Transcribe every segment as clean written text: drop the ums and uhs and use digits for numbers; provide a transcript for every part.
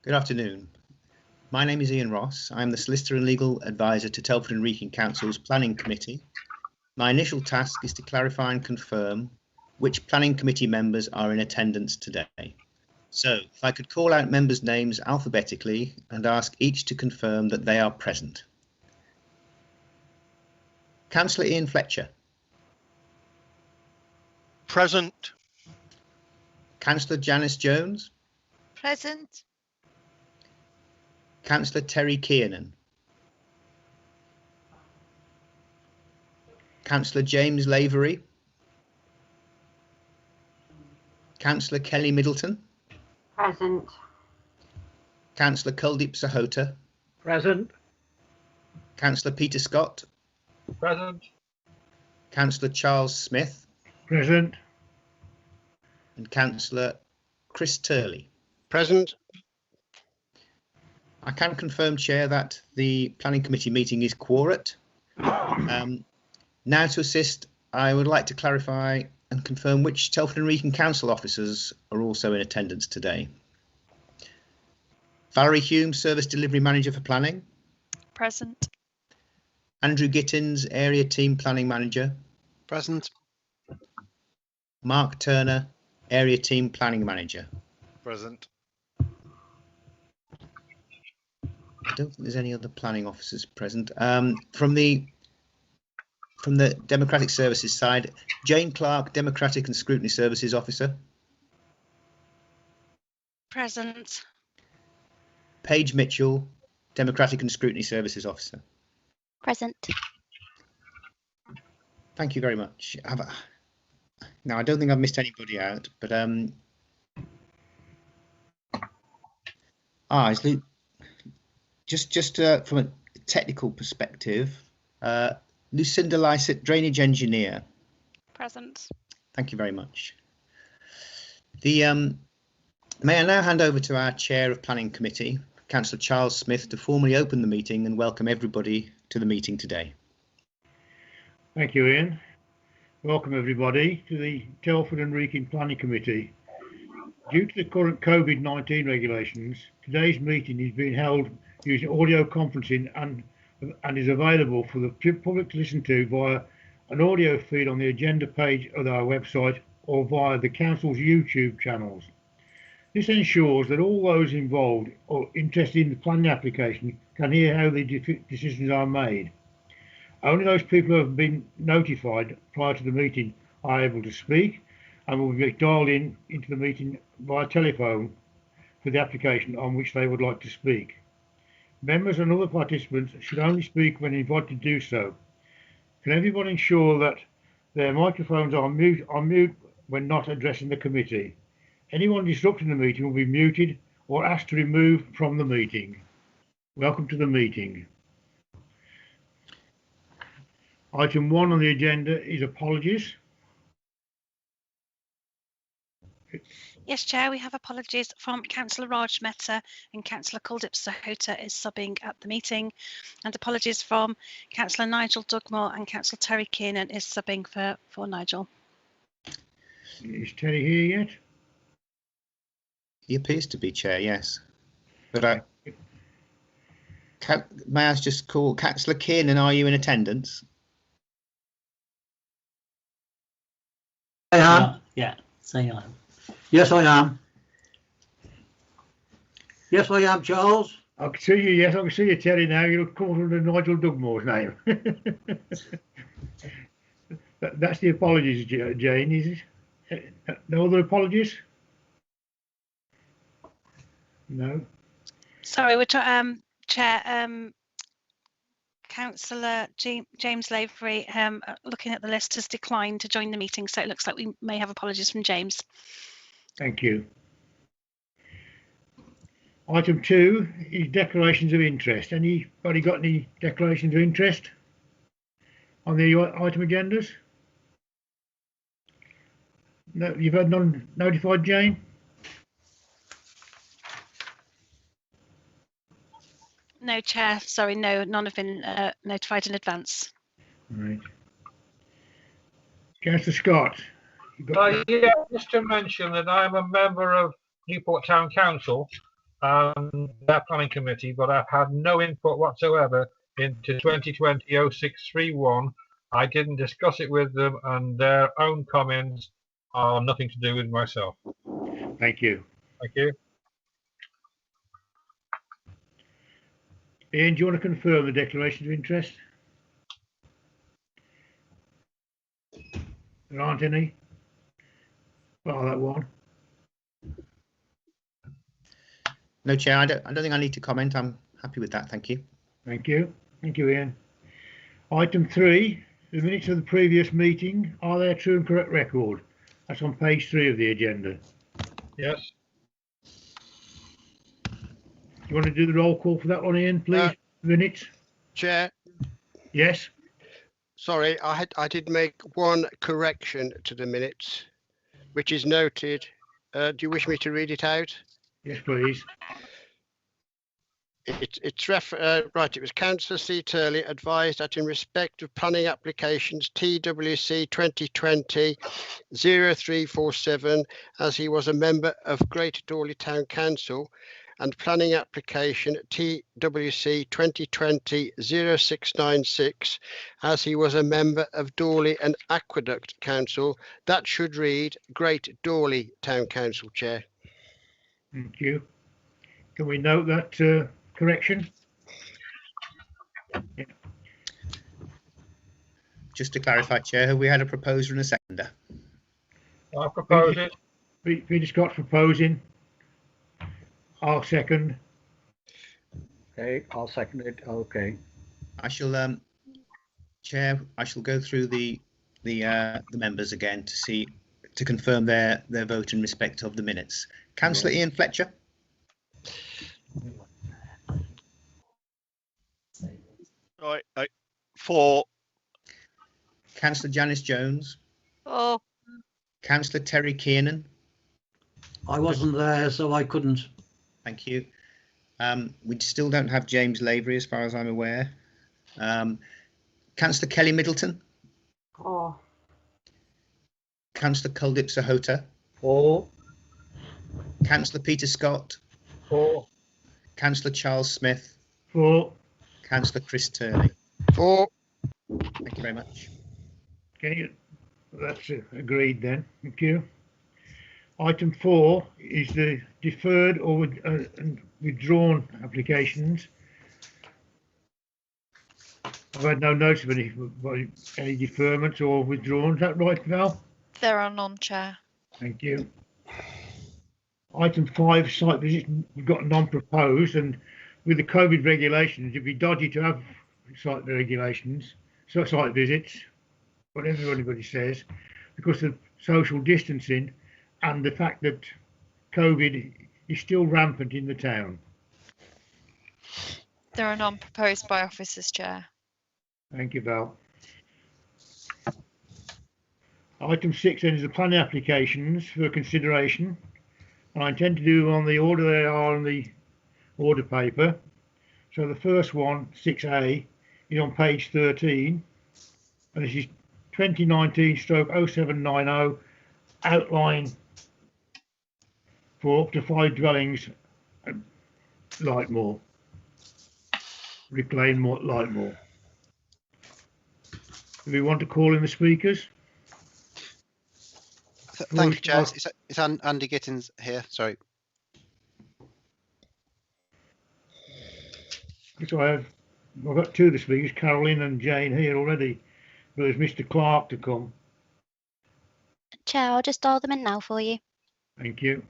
Good afternoon. My name is Ian Ross. I'm the Solicitor and Legal Advisor to Telford and Wrekin Council's Planning Committee. My initial task is to clarify and confirm which Planning Committee members are in attendance today. So, if I could call out members' names alphabetically and ask each to confirm that they are present. Councillor Ian Fletcher. Present. Councillor Janice Jones. Present. Councillor Terry Kiernan. Councillor James Lavery. Councillor Kelly Middleton. Present. Councillor Kuldeep Sahota. Present. Councillor Peter Scott. Present. Councillor Charles Smith. Present. And Councillor Chris Turley. Present. I can confirm, Chair, that the Planning Committee meeting is quorate. Now to assist, I would like to clarify and confirm which Telford and Wrekin Council officers are also in attendance today. Valerie Hume, Service Delivery Manager for Planning. Present. Andrew Gittins, Area Team Planning Manager. Present. Mark Turner, Area Team Planning Manager. Present. I don't think there's any other planning officers present. From the Democratic Services side, Jane Clark, Democratic and Scrutiny Services Officer. Present. Paige Mitchell, Democratic and Scrutiny Services Officer. Present. Thank you very much. Now, I don't think I've missed anybody out, but is Luke, just from a technical perspective, Lucinda Lysett, Drainage Engineer. Present. Thank you very much. May I now hand over to our Chair of Planning Committee, Councillor Charles Smith, to formally open the meeting and welcome everybody to the meeting today. Thank you, Ian. Welcome everybody to the Telford and Wrekin Planning Committee. Due to the current COVID-19 regulations, today's meeting is being held using audio conferencing and is available for the public to listen to via an audio feed on the agenda page of our website or via the Council's YouTube channels. This ensures that all those involved or interested in the planning application can hear how the decisions are made. Only those people who have been notified prior to the meeting are able to speak and will be dialed into the meeting via telephone for the application on which they would like to speak. Members and other participants should only speak when invited to do so. Can everyone ensure that their microphones are mute when not addressing the committee? Anyone disrupting the meeting will be muted or asked to remove from the meeting. Welcome to the meeting. Item 1 on the agenda is apologies. Yes, Chair, we have apologies from Councillor Raj Mehta and Councillor Kuldeep Sahota is subbing at the meeting, and apologies from Councillor Nigel Dugmore and Councillor Terry Kiernan is subbing for Nigel. Is Terry here yet? He appears to be, Chair, yes. But may I just call Councillor Kiernan, are you in attendance? I am. Yeah, say I am. Yes, I am. Yes, I am, Charles. I can see you, yes, I can see you, Terry, now. You'll come under Nigel Dugmore's name. That's the apologies, Jane, is it? No other apologies? No. Sorry, we're trying, Chair, Councillor James Lavery, looking at the list, has declined to join the meeting, so it looks like we may have apologies from James. Thank you. Item 2 is declarations of interest. Anybody got any declarations of interest on the item agendas? No, you've had none notified, Jane? No, Chair, sorry, no, none have been notified in advance. Right. Councillor Scott. Yeah, just to mention that I'm a member of Newport Town Council, and their planning committee, but I've had no input whatsoever into 2020-0631. I didn't discuss it with them, and their own comments are nothing to do with myself. Thank you. Thank you. Ian, do you want to confirm the declaration of interest? There aren't any. Bar that one. No, Chair, I don't think I need to comment. I'm happy with that. Thank you. Thank you. Thank you, Ian. Item 3, the minutes of the previous meeting. Are there true and correct record? That's on page 3 of the agenda. Yes. You want to do the roll call for that one, Ian, please? Minutes? Chair, Yes? sorry, I did make one correction to the minutes, which is noted. Do you wish me to read it out? Yes, please. Right, it was Councillor C. Turley advised that in respect of planning applications TWC 2020-0347, as he was a member of Greater Dawley Town Council, and planning application TWC 2020-0696, as he was a member of Dawley and Aqueduct Council, that should read Great Dawley Town Council, Chair. Thank you. Can we note that correction? Yeah. Just to clarify, Chair, have we had a proposer and a seconder? I propose it. Peter Scott's proposing. I'll second. Okay, I'll second it. Okay. I shall, Chair, I shall go through the members again to confirm their vote in respect of the minutes. Councillor Ian Fletcher. Right, 4. Councillor Janice Jones. Oh, Councillor Terry Kiernan. I wasn't there, so I couldn't. Thank you. We still don't have James Lavery, as far as I'm aware. Councillor Kelly Middleton. 4. Councillor Culdip Sahota. 4. Councillor Peter Scott. 4. Councillor Charles Smith. 4. Councillor Chris Turley. 4. Thank you very much. Okay, that's agreed then. Thank you. Item 4 is the deferred or withdrawn applications. I've had no notice of any deferments or withdrawals. Is that right, Val? There are none, Chair. Thank you. Item 5, site visits. We've got non-proposed, and with the COVID regulations, it'd be dodgy to have site visits, whatever anybody says, because of social distancing and the fact that COVID is still rampant in the town. There are none proposed by officers, Chair. Thank you, Val. Item 6 then is the planning applications for consideration. I intend to do them on the order they are on the order paper. So the first one, 6A, is on page 13. And this is 2019/0790 outline for up to 5 dwellings at Lightmoor. Reclaim Lightmoor. Do we want to call in the speakers? Thank you, Chair. It's Andy Gittins here. Sorry. So I've got 2 of the speakers, Caroline and Jane, here already. But there's Mr. Clark to come. Chair, I'll just dial them in now for you. Thank you.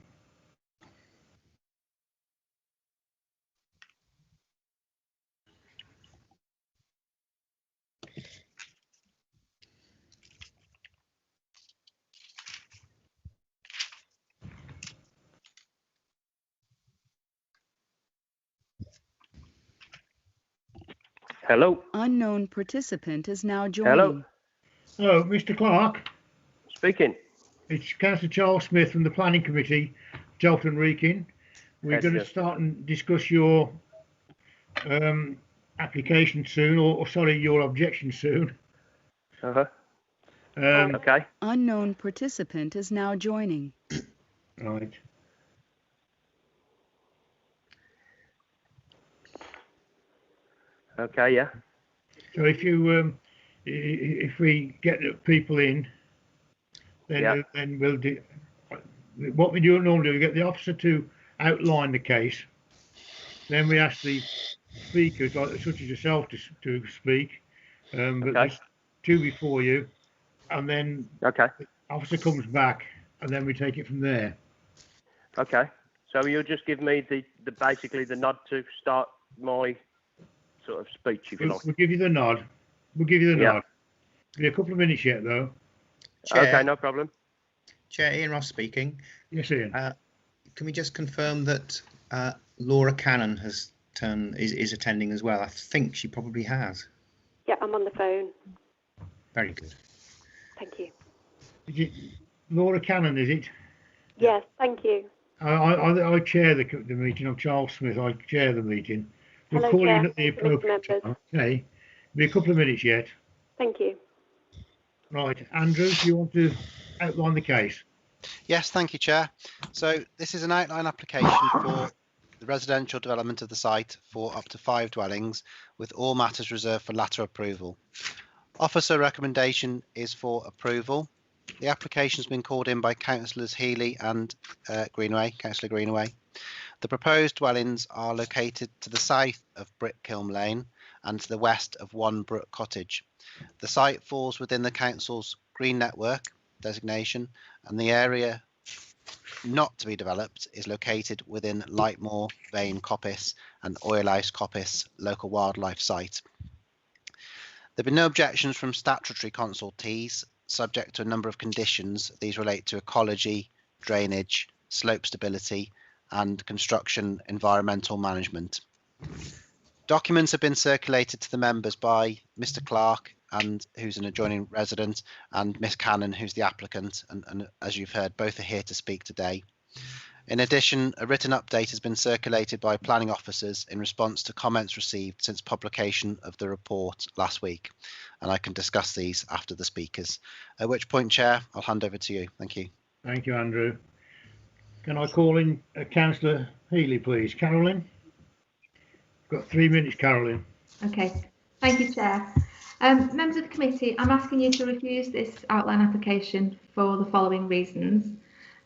Hello. Unknown participant is now joining. Hello. Hello, Mr. Clark. Speaking. It's Councillor Charles Smith from the Planning Committee, Telford Wrekin. We're going to start and discuss your application soon, or sorry, your objection soon. Okay. Unknown participant is now joining. Right. Okay, yeah. So if we get the people in, then we'll do what we do normally. We get the officer to outline the case. Then we ask the speakers, like such as yourself, to speak. But there's two before you, and then the officer comes back, and then we take it from there. Okay. So you'll just give me the basically the nod to start my sort of speech, if you like. We'll give you the nod. We'll give you the nod. Be a couple of minutes yet, though. Chair, okay, no problem. Chair, Ian Ross speaking. Yes, Ian. Can we just confirm that Laura Cannon is attending as well? I think she probably has. Yeah, I'm on the phone. Very good. Thank you. Is it Laura Cannon, is it? Yes, thank you. I chair the meeting. I'm Charles Smith. I chair the meeting. We'll call in at the appropriate time. Okay. Be a couple of minutes yet. Thank you. Right. Andrew, do you want to outline the case? Yes, thank you, Chair. So this is an outline application for the residential development of the site for up to 5 dwellings, with all matters reserved for latter approval. Officer recommendation is for approval. The application has been called in by Councillors Healy and Councillor Greenaway. The proposed dwellings are located to the south of Brickkiln Lane and to the west of One Brook Cottage. The site falls within the Council's Green Network designation, and the area not to be developed is located within Lightmoor, Vane Coppice and Oilhouse Coppice local wildlife site. There have been no objections from statutory consultees, subject to a number of conditions. These relate to ecology, drainage, slope stability and construction environmental management. Documents have been circulated to the members by Mr. Clark, who's an adjoining resident, and Miss Cannon, who's the applicant, and as you've heard, both are here to speak today. In addition, a written update has been circulated by planning officers in response to comments received since publication of the report last week, and I can discuss these after the speakers, at which point, Chair, I'll hand over to you. Thank you. Thank you, Andrew. Can I call in Councillor Healy, please? Carolyn? Got 3 minutes, Carolyn. Okay, thank you, Chair. Members of the committee, I'm asking you to refuse this outline application for the following reasons.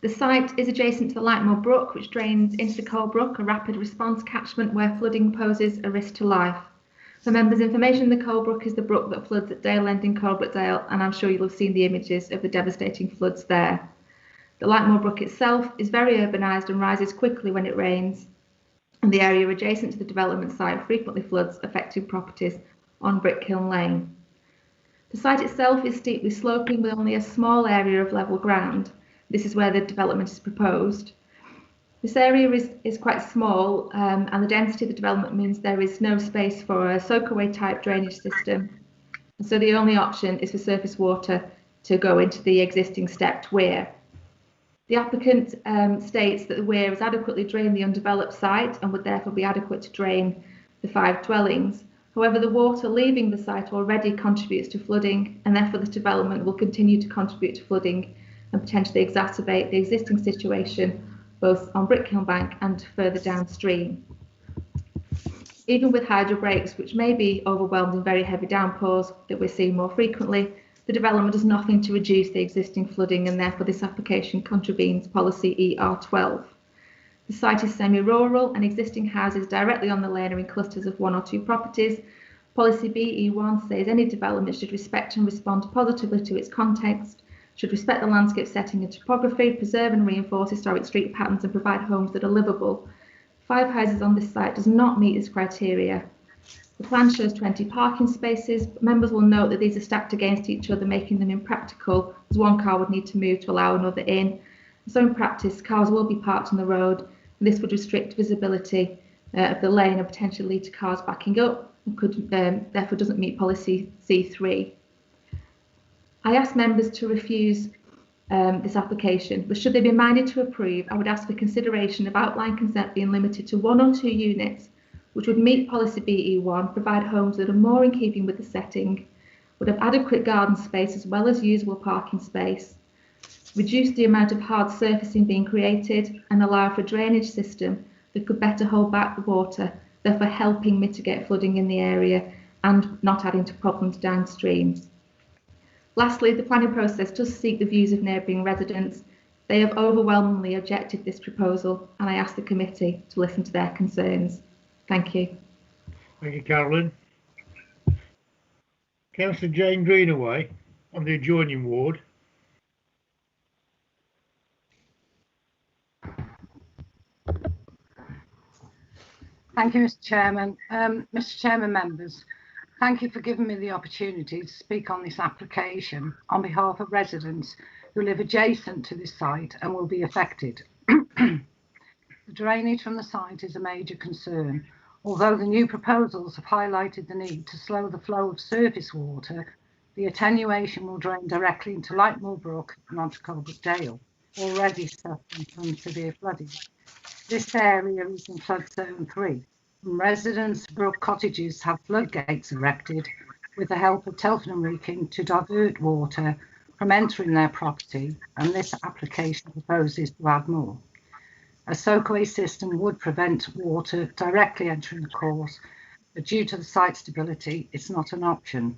The site is adjacent to the Lightmoor Brook, which drains into the Coal Brook, a rapid response catchment where flooding poses a risk to life. For members' information, the Coal Brook is the brook that floods at Dale End in Coalbrookdale, and I'm sure you'll have seen the images of the devastating floods there. The Lightmoor Brook itself is very urbanised and rises quickly when it rains, and the area adjacent to the development site frequently floods, affecting properties on Brickkiln Lane. The site itself is steeply sloping with only a small area of level ground. This is where the development is proposed. This area is quite small, and the density of the development means there is no space for a soakaway type drainage system. And so the only option is for surface water to go into the existing stepped weir. The applicant states that the weir has adequately drained the undeveloped site and would therefore be adequate to drain the 5 dwellings. However, the water leaving the site already contributes to flooding, and therefore the development will continue to contribute to flooding and potentially exacerbate the existing situation both on Brickkiln Bank and further downstream. Even with hydro breaks, which may be overwhelmed in very heavy downpours that we're seeing more frequently, the development does nothing to reduce the existing flooding, and therefore this application contravenes policy ER12. The site is semi-rural and existing houses directly on the lane are in clusters of 1 or 2 properties. Policy BE1 says any development should respect and respond positively to its context, should respect the landscape setting and topography, preserve and reinforce historic street patterns and provide homes that are livable. 5 houses on this site does not meet this criteria. The plan shows 20 parking spaces, but members will note that these are stacked against each other, making them impractical, as one car would need to move to allow another in. So in practice, cars will be parked on the road, and this would restrict visibility of the lane and potentially lead to cars backing up, and could therefore doesn't meet policy C3. I ask members to refuse this application, but should they be minded to approve, I would ask for consideration of outline consent being limited to 1 or 2 units, which would meet policy BE1, provide homes that are more in keeping with the setting, would have adequate garden space as well as usable parking space, reduce the amount of hard surfacing being created, and allow for a drainage system that could better hold back the water therefore helping mitigate flooding in the area and not adding to problems downstream. Lastly, the planning process does seek the views of neighbouring residents. They have overwhelmingly objected this proposal, and I ask the committee to listen to their concerns. Thank you. Thank you, Carolyn. Councillor Jane Greenaway on the adjoining ward. Thank you, Mr. Chairman. Mr. Chairman, members, thank you for giving me the opportunity to speak on this application on behalf of residents who live adjacent to this site and will be affected. The drainage from the site is a major concern. Although the new proposals have highlighted the need to slow the flow of surface water, the attenuation will drain directly into Lightmoor Brook and onto Colbrook Dale, already suffering from severe flooding. This area is in flood zone 3. And residents of Brook Cottages have floodgates erected with the help of Telford Wrekin to divert water from entering their property, and this application proposes to add more. A soakaway system would prevent water directly entering the course, but due to the site stability, it's not an option.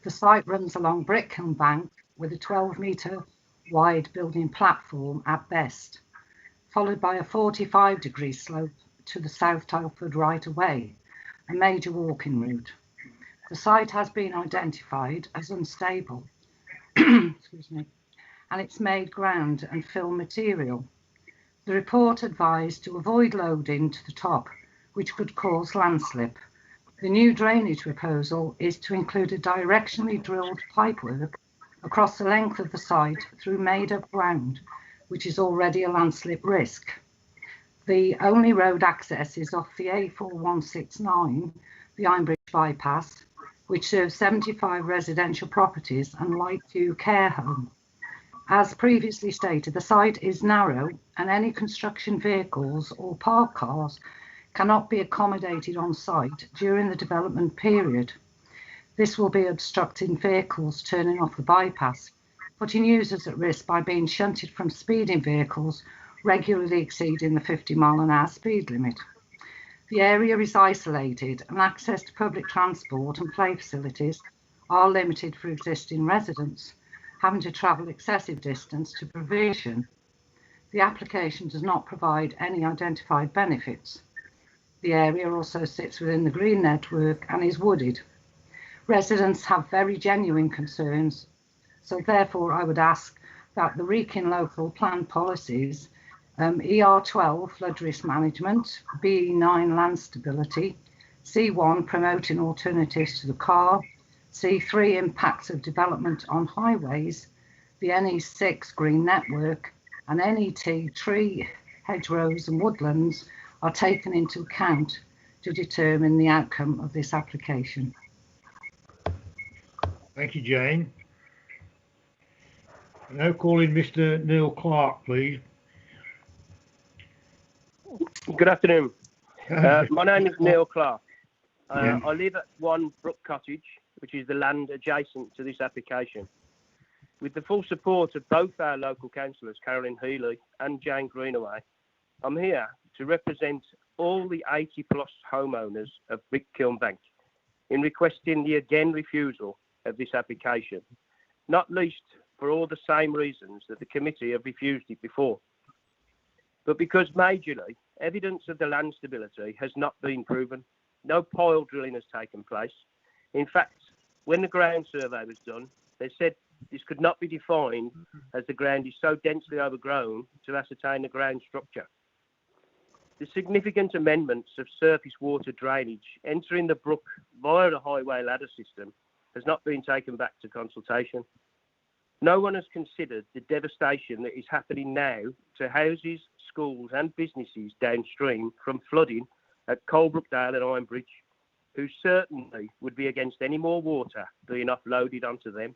The site runs along Brickham Bank with a 12-metre wide building platform at best, followed by a 45-degree slope to the South Telford right away, a major walking route. The site has been identified as unstable, excuse me, and it's made ground and fill material. The report advised to avoid loading to the top, which could cause landslip. The new drainage proposal is to include a directionally drilled pipework across the length of the site through made-up ground, which is already a landslip risk. The only road access is off the A4169, the Ironbridge bypass, which serves 75 residential properties and Lakeview care home. As previously stated, the site is narrow and any construction vehicles or parked cars cannot be accommodated on site during the development period. This will be obstructing vehicles turning off the bypass, putting users at risk by being shunted from speeding vehicles regularly exceeding the 50-mile-an-hour speed limit. The area is isolated and access to public transport and play facilities are limited for existing residents, having to travel excessive distance to provision. The application does not provide any identified benefits. The area also sits within the green network and is wooded. Residents have very genuine concerns, so therefore I would ask that the Wrekin local plan policies, ER12 flood risk management, BE9 land stability, C1 promoting alternatives to the car, C3 impacts of development on highways, the NE6 green network, and NET tree, hedgerows and woodlands are taken into account to determine the outcome of this application. Thank you, Jane. I now call in Mr. Neil Clark, please. Good afternoon. My name is Neil Clark. I live at 1 Brook Cottage, which is the land adjacent to this application. With the full support of both our local councillors, Carolyn Healy and Jane Greenaway, I'm here to represent all the 80-plus homeowners of Brickham Bank in requesting the again refusal of this application, not least for all the same reasons that the committee have refused it before, but because majorly evidence of the land stability has not been proven. No pile drilling has taken place. In fact, when the ground survey was done, they said this could not be defined as the ground is so densely overgrown to ascertain the ground structure. The significant amendments of surface water drainage entering the brook via the highway ladder system has not been taken back to consultation. No one has considered the devastation that is happening now to houses, schools and businesses downstream from flooding at Colbrook Dale and Ironbridge, who certainly would be against any more water being offloaded onto them,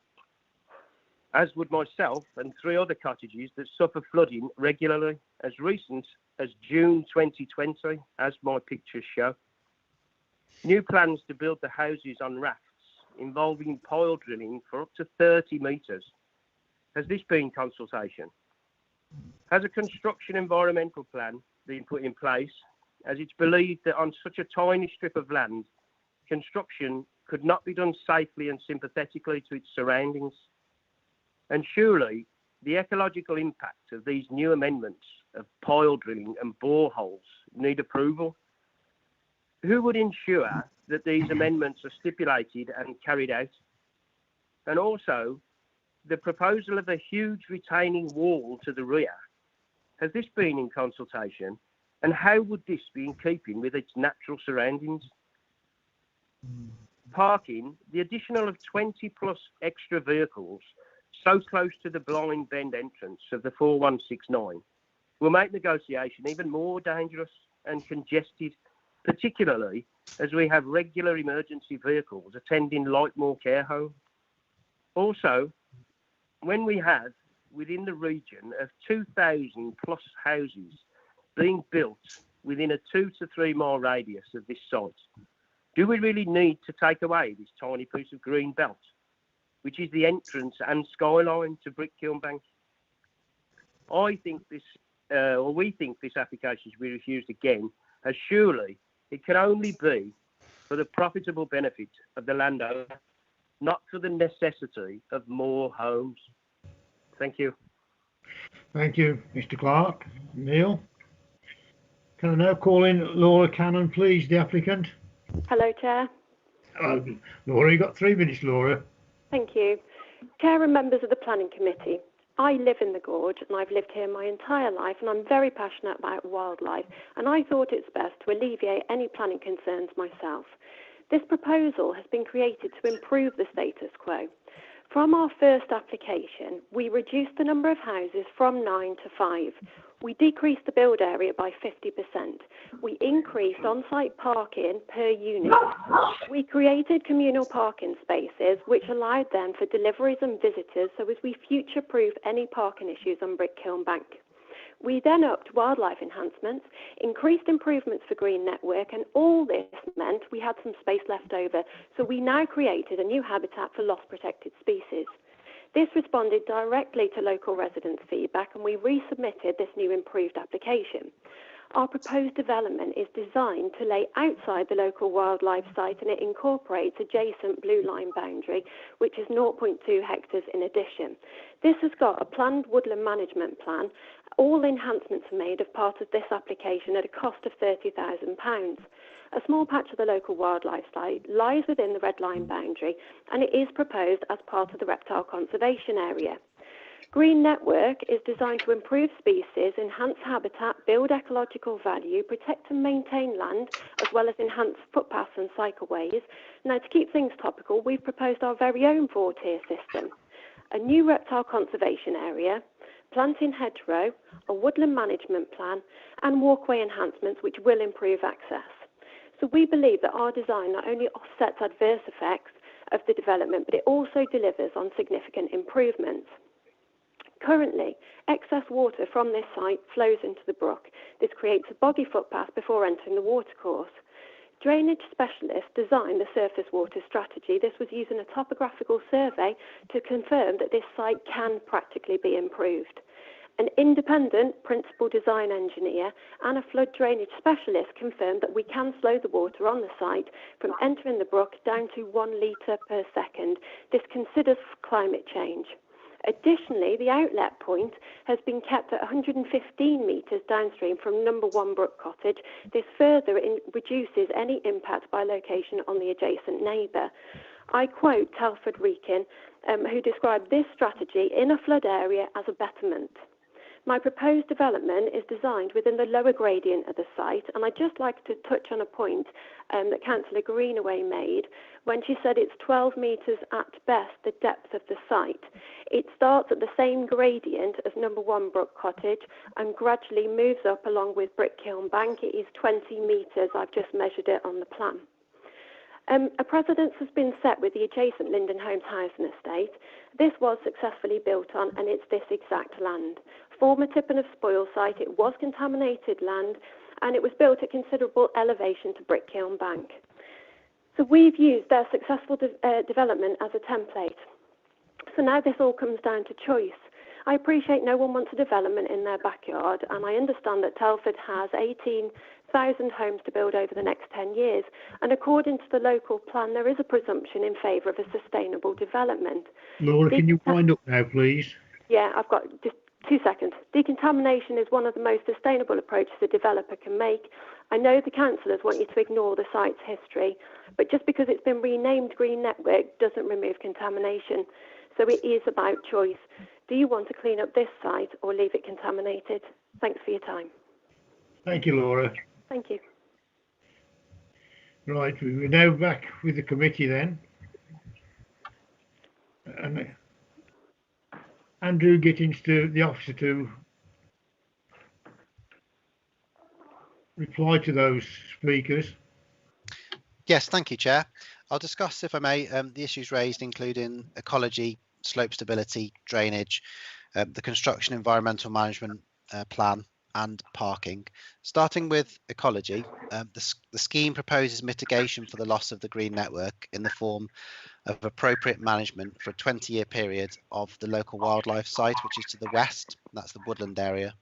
as would myself and 3 other cottages that suffer flooding regularly as recent as June 2020, as my pictures show. New plans to build the houses on rafts involving pile drilling for up to 30 metres. Has this been consultation? Has a construction environmental plan been put in place as it's believed that on such a tiny strip of land, construction could not be done safely and sympathetically to its surroundings. And surely the ecological impact of these new amendments of pile drilling and boreholes need approval. Who would ensure that these amendments are stipulated and carried out? And also, the proposal of a huge retaining wall to the rear, has this been in consultation? And how would this be in keeping with its natural surroundings? Parking, the additional of 20 plus extra vehicles so close to the blind bend entrance of the 4169 will make negotiation even more dangerous and congested, particularly as we have regular emergency vehicles attending Lightmoor Care Home. Also, when we have within the region of 2,000 plus houses being built within a 2 to 3 mile radius of this site, do we really need to take away this tiny piece of green belt, which is the entrance and skyline to Brickkiln Bank? We think this application should be refused again, as surely it can only be for the profitable benefit of the landowner, not for the necessity of more homes. Thank you. Thank you, Mr. Clark. Neil? Can I now call in Laura Cannon, please, the applicant? Hello, Chair. Laura, you've got 3 minutes, Laura. Thank you. Chair and members of the Planning Committee, I live in the Gorge and I've lived here my entire life, and I'm very passionate about wildlife, and I thought it's best to alleviate any planning concerns myself. This proposal has been created to improve the status quo. From our first application, we reduced the number of houses from 9 to 5. We decreased the build area by 50%. We increased on-site parking per unit. We created communal parking spaces, which allowed them for deliveries and visitors, so as we future-proof any parking issues on Brickkiln Bank. We then upped wildlife enhancements, increased improvements for green network, and all this meant we had some space left over, so we now created a new habitat for lost protected species. This responded directly to local residents' feedback, and we resubmitted this new improved application. Our proposed development is designed to lay outside the local wildlife site, and it incorporates adjacent blue line boundary, which is 0.2 hectares in addition. This has got a planned woodland management plan. All enhancements are made as part of this application at a cost of £30,000. A small patch of the local wildlife site lies within the red line boundary, and it is proposed as part of the reptile conservation area. Green Network is designed to improve species, enhance habitat, build ecological value, protect and maintain land, as well as enhance footpaths and cycleways. Now, to keep things topical, we've proposed our very own 4-tier system. A new reptile conservation area, planting hedgerow, a woodland management plan, and walkway enhancements which will improve access. So we believe that our design not only offsets adverse effects of the development, but it also delivers on significant improvements. Currently, excess water from this site flows into the brook. This creates a boggy footpath before entering the watercourse. Drainage specialists designed the surface water strategy. This was using a topographical survey to confirm that this site can practically be improved. An independent principal design engineer and a flood drainage specialist confirmed that we can slow the water on the site from entering the brook down to 1 litre per second. This considers climate change. Additionally, the outlet point has been kept at 115 metres downstream from number 1 Brook Cottage. This further reduces any impact by location on the adjacent neighbour. I quote Telford Wrekin, who described this strategy in a flood area as a betterment. My proposed development is designed within the lower gradient of the site, and I'd just like to touch on a point that Councillor Greenaway made when she said it's 12 metres at best the depth of the site. It starts at the same gradient as number 1 Brook Cottage and gradually moves up along with Brickkiln Bank. It is 20 metres. I've just measured it on the plan. A precedence has been set with the adjacent Linden Homes housing estate. This was successfully built on, and it's this exact land. Former Tippin of Spoil site, it was contaminated land, and it was built at considerable elevation to Brickkiln Bank. So we've used their successful development as a template. So now this all comes down to choice. I appreciate no one wants a development in their backyard, and I understand that Telford has 18,000 homes to build over the next 10 years. And according to the local plan, there is a presumption in favour of a sustainable development. Laura, can you wind up now, please? Yeah, I've got just 2 seconds. Decontamination is one of the most sustainable approaches a developer can make. I know the councillors want you to ignore the site's history, but just because it's been renamed Green Network doesn't remove contamination. So it is about choice. Do you want to clean up this site or leave it contaminated? Thanks for your time. Thank you, Laura. Thank you. Right, we're now back with the committee then. And Andrew Gittins, the officer, to reply to those speakers. Yes, thank you, Chair. I'll discuss, if I may, the issues raised, including ecology, slope stability, drainage, the construction environmental management plan and parking. Starting with ecology, the scheme proposes mitigation for the loss of the green network in the form of appropriate management for a 20-year period of the local wildlife site, which is to the west, that's the woodland area,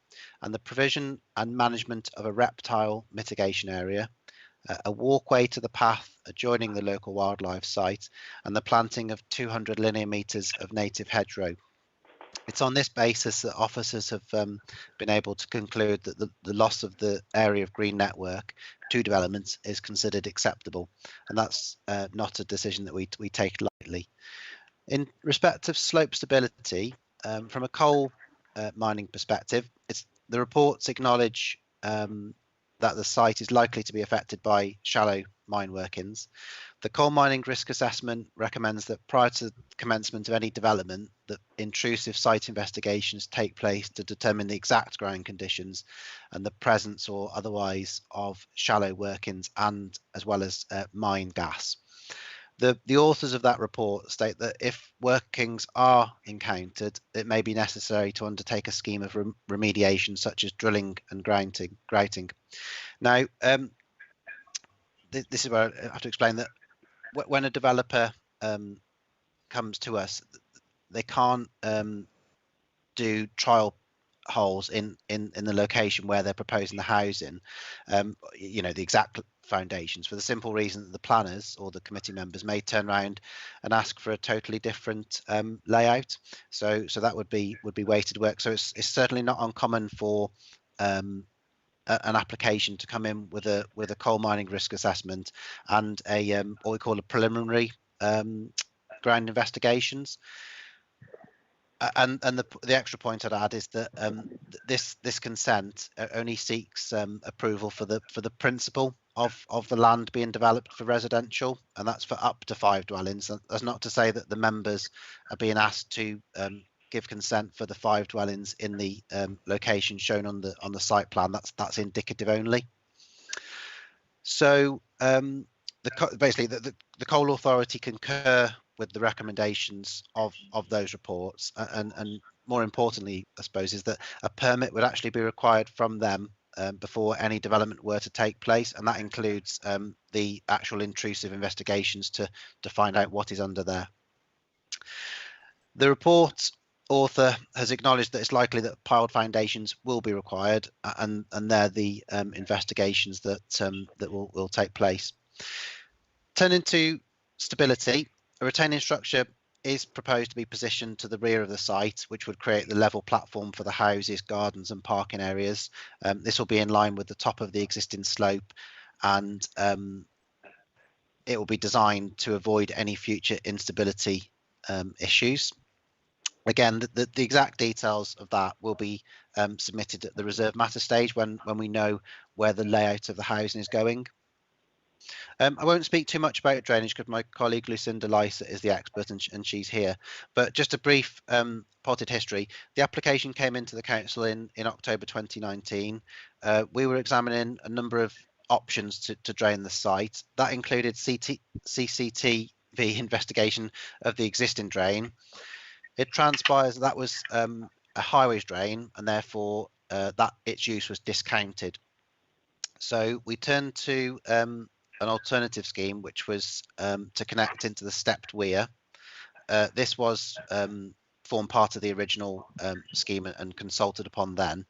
and the provision and management of a reptile mitigation area, a walkway to the path adjoining the local wildlife site, and the planting of 200 linear metres of native hedgerow. It's on this basis that officers have been able to conclude that the loss of the area of green network to developments is considered acceptable, and that's not a decision that we take lightly. In respect of slope stability, from a coal mining perspective, the reports acknowledge that the site is likely to be affected by shallow mine workings. The coal mining risk assessment recommends that prior to the commencement of any development, that intrusive site investigations take place to determine the exact ground conditions and the presence or otherwise of shallow workings and as well as mine gas. The authors of that report state that if workings are encountered, it may be necessary to undertake a scheme of remediation such as drilling and grouting. Now, this is where I have to explain that when a developer comes to us, they can't do trial holes in the location where they're proposing the housing, you know, the exact foundations, for the simple reason that the planners or the committee members may turn around and ask for a totally different layout. So that would be weighted work. So it's certainly not uncommon for an application to come in with a coal mining risk assessment and a what we call a preliminary ground investigations. And the extra point I'd add is that this consent only seeks approval for the principle of the land being developed for residential, and that's for up to 5 dwellings. That's not to say that the members are being asked to give consent for the 5 dwellings in the location shown on the site plan. That's indicative only. So basically, the Coal Authority concur with the recommendations of those reports, and more importantly, I suppose, is that a permit would actually be required from them before any development were to take place, and that includes the actual intrusive investigations to find out what is under there. The report author has acknowledged that it's likely that piled foundations will be required, and they're the investigations that will take place. Turning to stability, a retaining structure is proposed to be positioned to the rear of the site, which would create the level platform for the houses, gardens and parking areas. This will be in line with the top of the existing slope, and it will be designed to avoid any future instability issues. Again, the exact details of that will be submitted at the reserve matter stage when we know where the layout of the housing is going. I won't speak too much about drainage because my colleague Lucinda Lysa is the expert and she's here. But just a brief potted history. The application came into the council in October 2019. We were examining a number of options to drain the site. That included CCTV investigation of the existing drain. It transpires that was a highways drain, and therefore that its use was discounted. So we turned to an alternative scheme, which was to connect into the stepped weir. This was formed part of the original scheme and consulted upon then.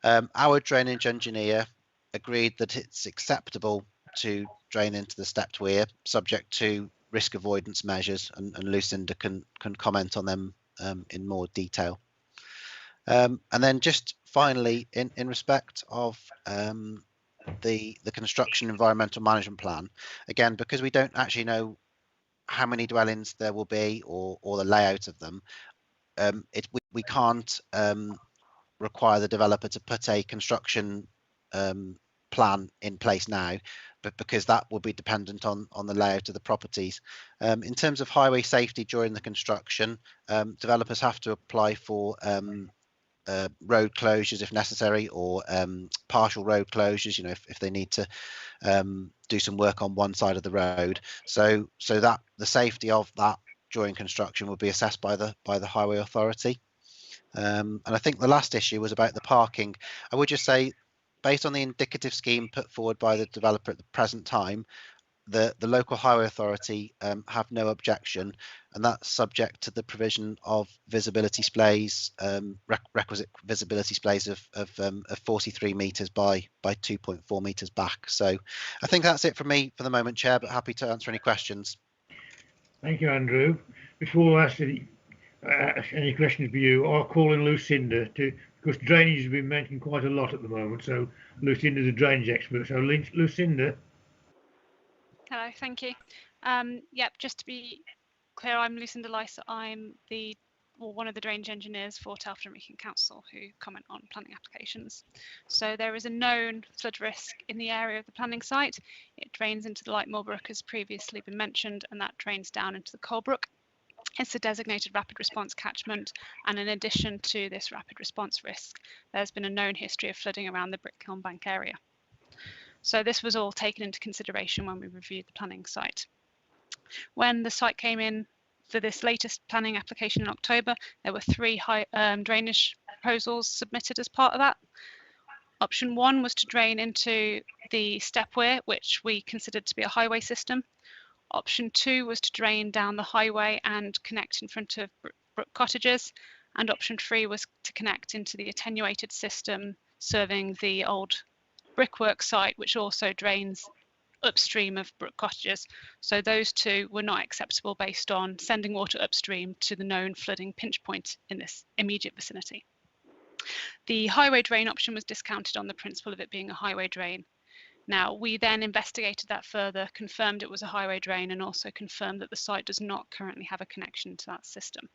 Our drainage engineer agreed that it's acceptable to drain into the stepped weir, subject to risk avoidance measures, and Lucinda can comment on them in more detail. And then just finally, in respect of the construction environmental management plan, again, because we don't actually know how many dwellings there will be or the layout of them, we can't require the developer to put a construction plan in place now, but because that will be dependent on the layout of the properties. In terms of highway safety during the construction, developers have to apply for road closures if necessary, or partial road closures, you know, if they need to do some work on one side of the road, so that the safety of that during construction will be assessed by the highway authority. And I think the last issue was about the parking. I would just say, based on the indicative scheme put forward by the developer at the present time, the local highway authority have no objection, and that's subject to the provision of visibility displays, requisite visibility displays of 43 metres by 2.4 metres back. So I think that's it from me for the moment, Chair, but happy to answer any questions. Thank you, Andrew. Before I ask any questions for you, I'll call in Lucinda, because drainage has been mentioned quite a lot at the moment. So Lucinda's a drainage expert. So Lucinda. Hello, thank you. Yep, just to be clear, I'm Lucinda Lyce. I'm one of the drainage engineers for Telford Wrekin Council who comment on planning applications. So there is a known flood risk in the area of the planning site. It drains into the Lightmoor Brook, as previously been mentioned, and that drains down into the Colebrook. It's a designated rapid response catchment, and in addition to this rapid response risk, there's been a known history of flooding around the Brickhiln Bank area. So this was all taken into consideration when we reviewed the planning site. When the site came in for this latest planning application in October, there were 3 drainage proposals submitted as part of that. Option 1 was to drain into the step weir, which we considered to be a highway system. Option 2 was to drain down the highway and connect in front of Brook Cottages. And option 3 was to connect into the attenuated system serving the old brickwork site, which also drains upstream of Brook Cottages. So those 2 were not acceptable based on sending water upstream to the known flooding pinch point in this immediate vicinity. The highway drain option was discounted on the principle of it being a highway drain. Now, we then investigated that further, confirmed it was a highway drain, and also confirmed that the site does not currently have a connection to that system.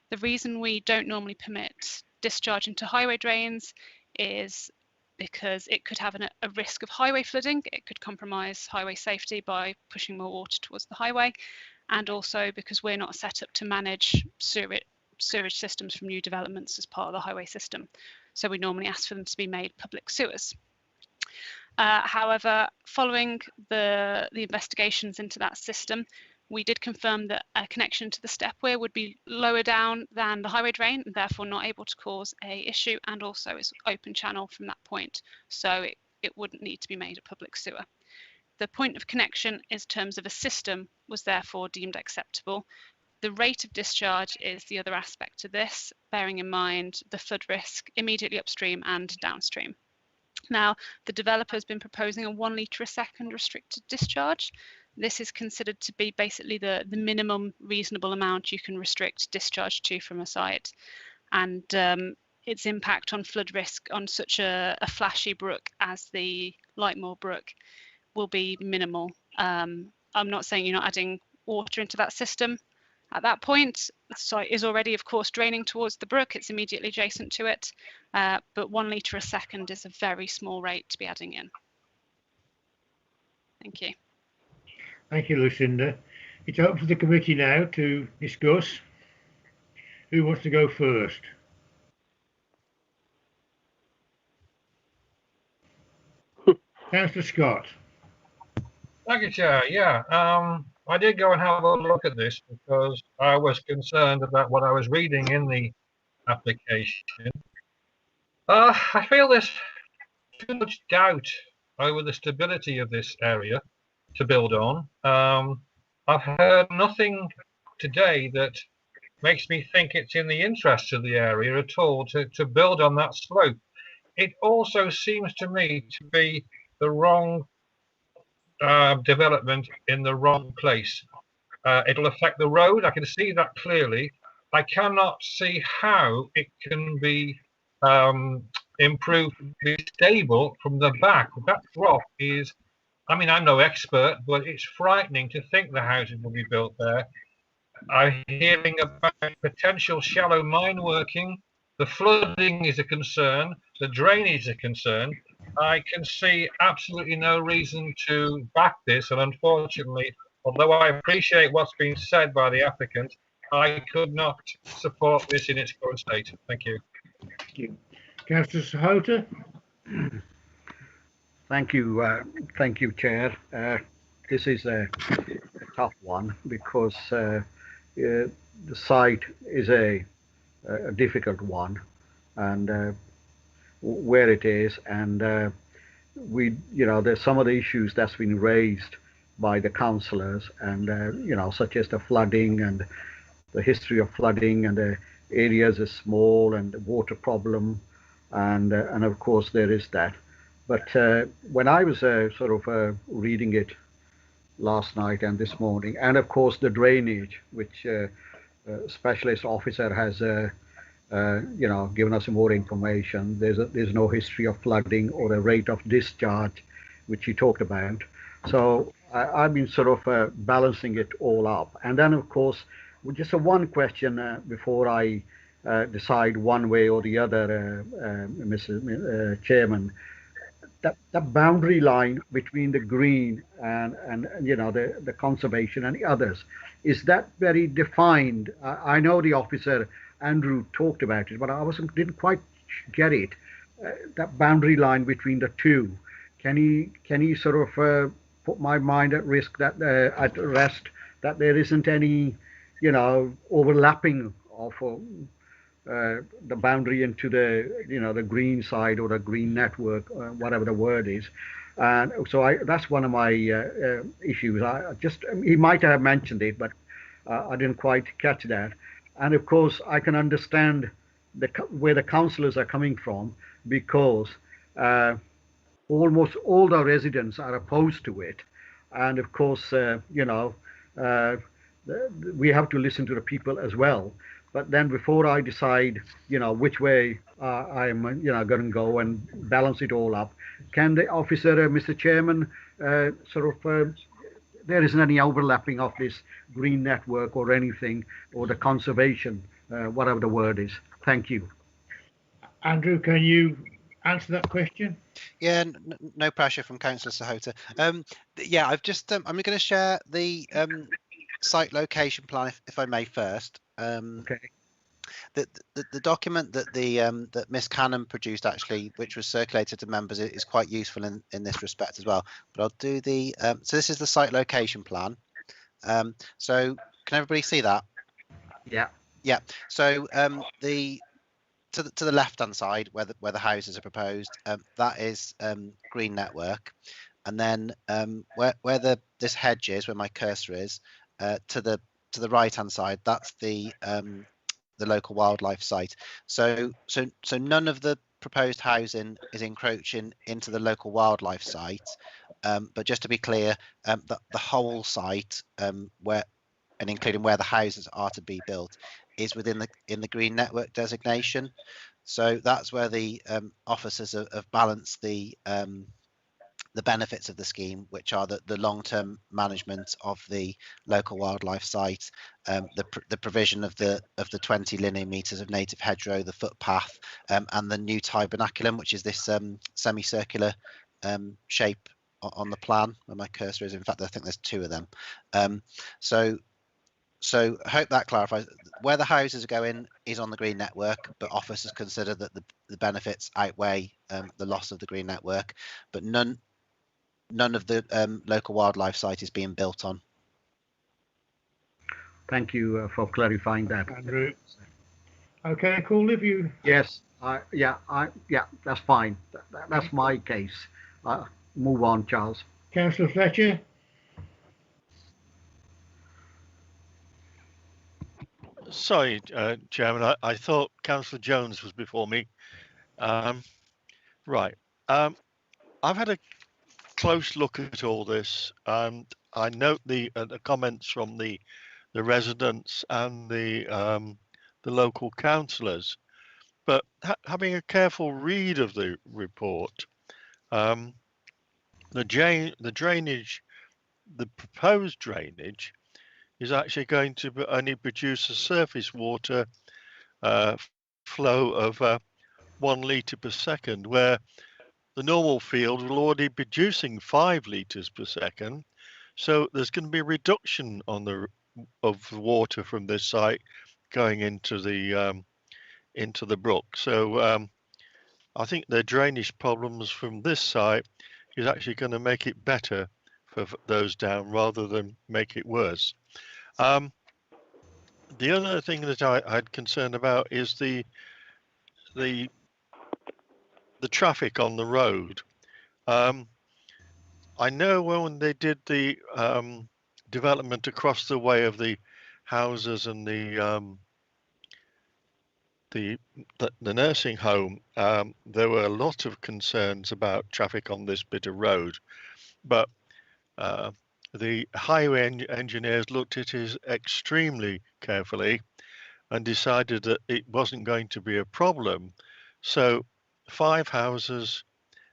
The reason we don't normally permit discharge into highway drains is because it could have a risk of highway flooding. It could compromise highway safety by pushing more water towards the highway, and also because we're not set up to manage sewage systems from new developments as part of the highway system. So we normally ask for them to be made public sewers. However, following the investigations into that system, we did confirm that a connection to the step weir would be lower down than the highway drain, and therefore not able to cause a issue, and also is open channel from that point, so it wouldn't need to be made a public sewer. The point of connection in terms of a system was therefore deemed acceptable. The rate of discharge is the other aspect of this, bearing in mind the flood risk immediately upstream and downstream. Now, the developer has been proposing a 1 litre a second restricted discharge. This is considered to be basically the minimum reasonable amount you can restrict discharge to from a site. And its impact on flood risk on such a flashy brook as the Lightmoor Brook will be minimal. I'm not saying you're not adding water into that system. At that point, the site is already, of course, draining towards the brook. It's immediately adjacent to it, but 1 litre a second is a very small rate to be adding in. Thank you. Thank you, Lucinda. It's open to the committee now to discuss. Who wants to go first? Councillor Scott. Thank you, Chair. Yeah, I did go and have a look at this because I was concerned about what I was reading in the application. I feel there's too much doubt over the stability of this area to build on. I've heard nothing today that makes me think it's in the interest of the area at all to build on that slope. It also seems to me to be the wrong development in the wrong place. It'll affect the road. I can see that clearly. I cannot see how it can be improved, be stable from the back. That drop is, I mean, I'm no expert, but it's frightening to think the houses will be built there. I'm hearing about potential shallow mine working. The flooding is a concern. The drainage is a concern. I can see absolutely no reason to back this, and unfortunately, although I appreciate what's been said by the applicant, I could not support this in its current state. Thank you. Thank you. Councillor Sahota. Thank you, Chair. This is a tough one because the site is a difficult one, and where it is, and there's some of the issues that's been raised by the councillors, and such as the flooding and the history of flooding, and the areas are small, and the water problem, and of course there is that. But when I was reading it last night and this morning, and of course the drainage, which specialist officer has given us more information. There's no history of flooding or a rate of discharge, which he talked about. So I've been balancing it all up. And then of course, just one question before I decide one way or the other, Mr. Chairman. That boundary line between the green and the conservation and the others, is that very defined? I know the officer Andrew talked about it, but I didn't quite get it. That boundary line between the two. Can he put my mind at rest that there isn't any overlapping of the boundary into the green side or the green network, whatever the word is. And so that's one of my issues. He might have mentioned it, but I didn't quite catch that. And of course, I can understand where the councillors are coming from, because almost all the residents are opposed to it. And of course, we have to listen to the people as well. But then before I decide, which way I'm, going to go and balance it all up, can the officer, Mr. Chairman, there isn't any overlapping of this green network or anything, or the conservation, whatever the word is. Thank you. Andrew, can you answer that question? Yeah, no pressure from Councillor Sahota. Yeah, I'm going to share the site location plan, if I may, first. Okay. The document that that Miss Cannon produced, actually, which was circulated to members, is quite useful in this respect as well. But I'll do the so this is the site location plan. So can everybody see that? Yeah. Yeah. So to the left hand side where the houses are proposed, that is green network, and then where this hedge is, where my cursor is, to the right hand side, that's the local wildlife site. So none of the proposed housing is encroaching into the local wildlife site, but just to be clear, the whole site, where and including where the houses are to be built, is within the green network designation. So that's where the officers have balanced the benefits of the scheme, which are the long-term management of the local wildlife site, the provision of the 20 linear meters of native hedgerow, the footpath, and the new tabernaculum, which is this semicircular shape on the plan where my cursor is. In fact, I think there's two of them. So I hope that clarifies. Where the houses are going is on the green network, but officers consider that the benefits outweigh the loss of the green network, but none of the local wildlife site is being built on. Thank you for clarifying that, Andrew. Okay, cool. If you yes, yeah, that's fine. That's my case. Move on, Charles. Councillor Fletcher. Sorry, Chairman, I thought Councillor Jones was before me. Right. I've had a close look at all this, and I note the comments from the residents and the local councillors. But having a careful read of the report, the drainage, the proposed drainage, is actually going to only produce a surface water flow of 1 litre per second, where the normal field will already be producing 5 litres per second. So there's going to be a reduction on of water from this site going into the brook. So I think the drainage problems from this site is actually going to make it better for those down rather than make it worse. The other thing that I had concern about is the traffic on the road. I know when they did the development across the way of the houses and the nursing home, there were a lot of concerns about traffic on this bit of road, but the highway engineers looked at it extremely carefully and decided that it wasn't going to be a problem. So 5 houses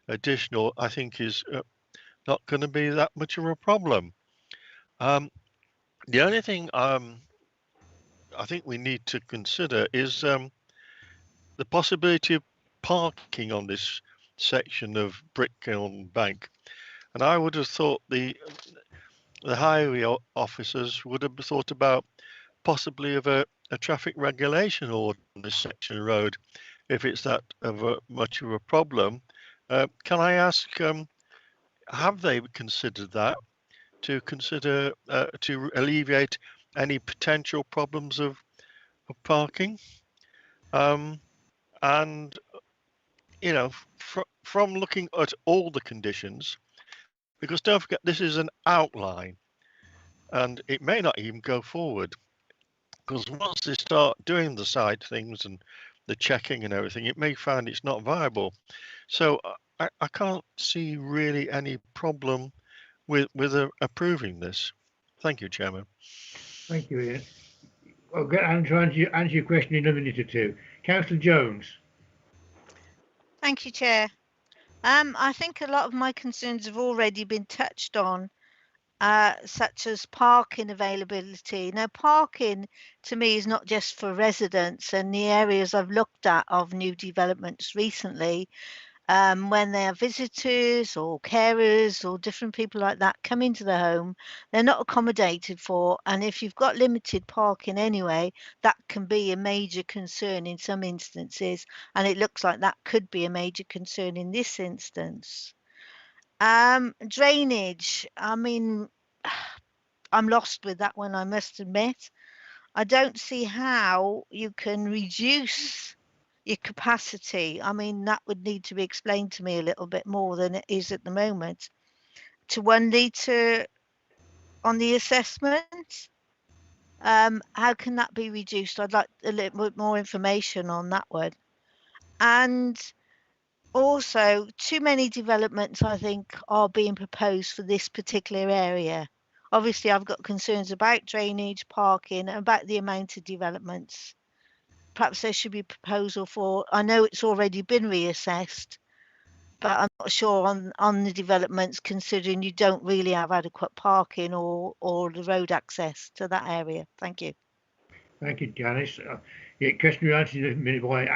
additional, I think, is not going to be that much of a problem. The only thing I think we need to consider is the possibility of parking on this section of Brickkiln Bank. And I would have thought the highway officers would have thought about possibly of a traffic regulation order on this section of road, if it's that much of a problem. Can I ask, have they considered that, to alleviate any potential problems of parking? And you know, from looking at all the conditions, because don't forget this is an outline, and it may not even go forward, because once they start doing the side things and the checking and everything, it may find it's not viable. So I can't see really any problem with approving this. Thank you, Chairman. Thank you, Ian. I'll get Anne to answer your question in a minute or two. Councillor Jones. Thank you, Chair. I think a lot of my concerns have already been touched on, such as parking availability. Now, parking to me is not just for residents, and the areas I've looked at of new developments recently, when there are visitors or carers or different people like that come into the home, they're not accommodated for. And if you've got limited parking anyway, that can be a major concern in some instances. And it looks like that could be a major concern in this instance. Drainage, I mean, I'm lost with that one, I must admit. I don't see how you can reduce your capacity. I mean, that would need to be explained to me a little bit more than it is at the moment. To 1 litre on the assessment, how can that be reduced? I'd like a little bit more information on that one. And also, too many developments, I think, are being proposed for this particular area. Obviously, I've got concerns about drainage, parking, and about the amount of developments. Perhaps there should be a proposal for, I know it's already been reassessed, but I'm not sure on the developments, considering you don't really have adequate parking or the road access to that area. Thank you. Thank you, Janice. Yeah, question you answered in a minute by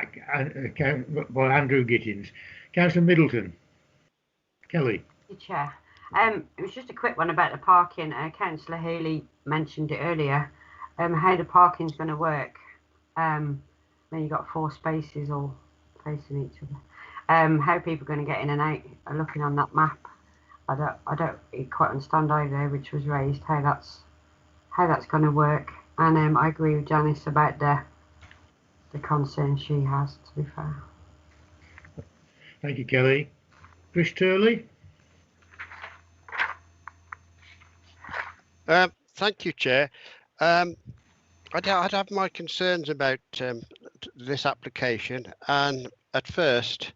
Andrew Gittins. Councillor Middleton. Kelly. Chair. It was just a quick one about the parking. Councillor Healy mentioned it earlier. How the parking's going to work. Then you've got 4 spaces all facing each other. How people are going to get in and out, looking on that map, I don't quite understand either, which was raised, how that's going to work. And I agree with Janice about the concern she has, to be fair. Thank you, Kelly. Chris Turley. Thank you, Chair. I'd have my concerns about this application, and at first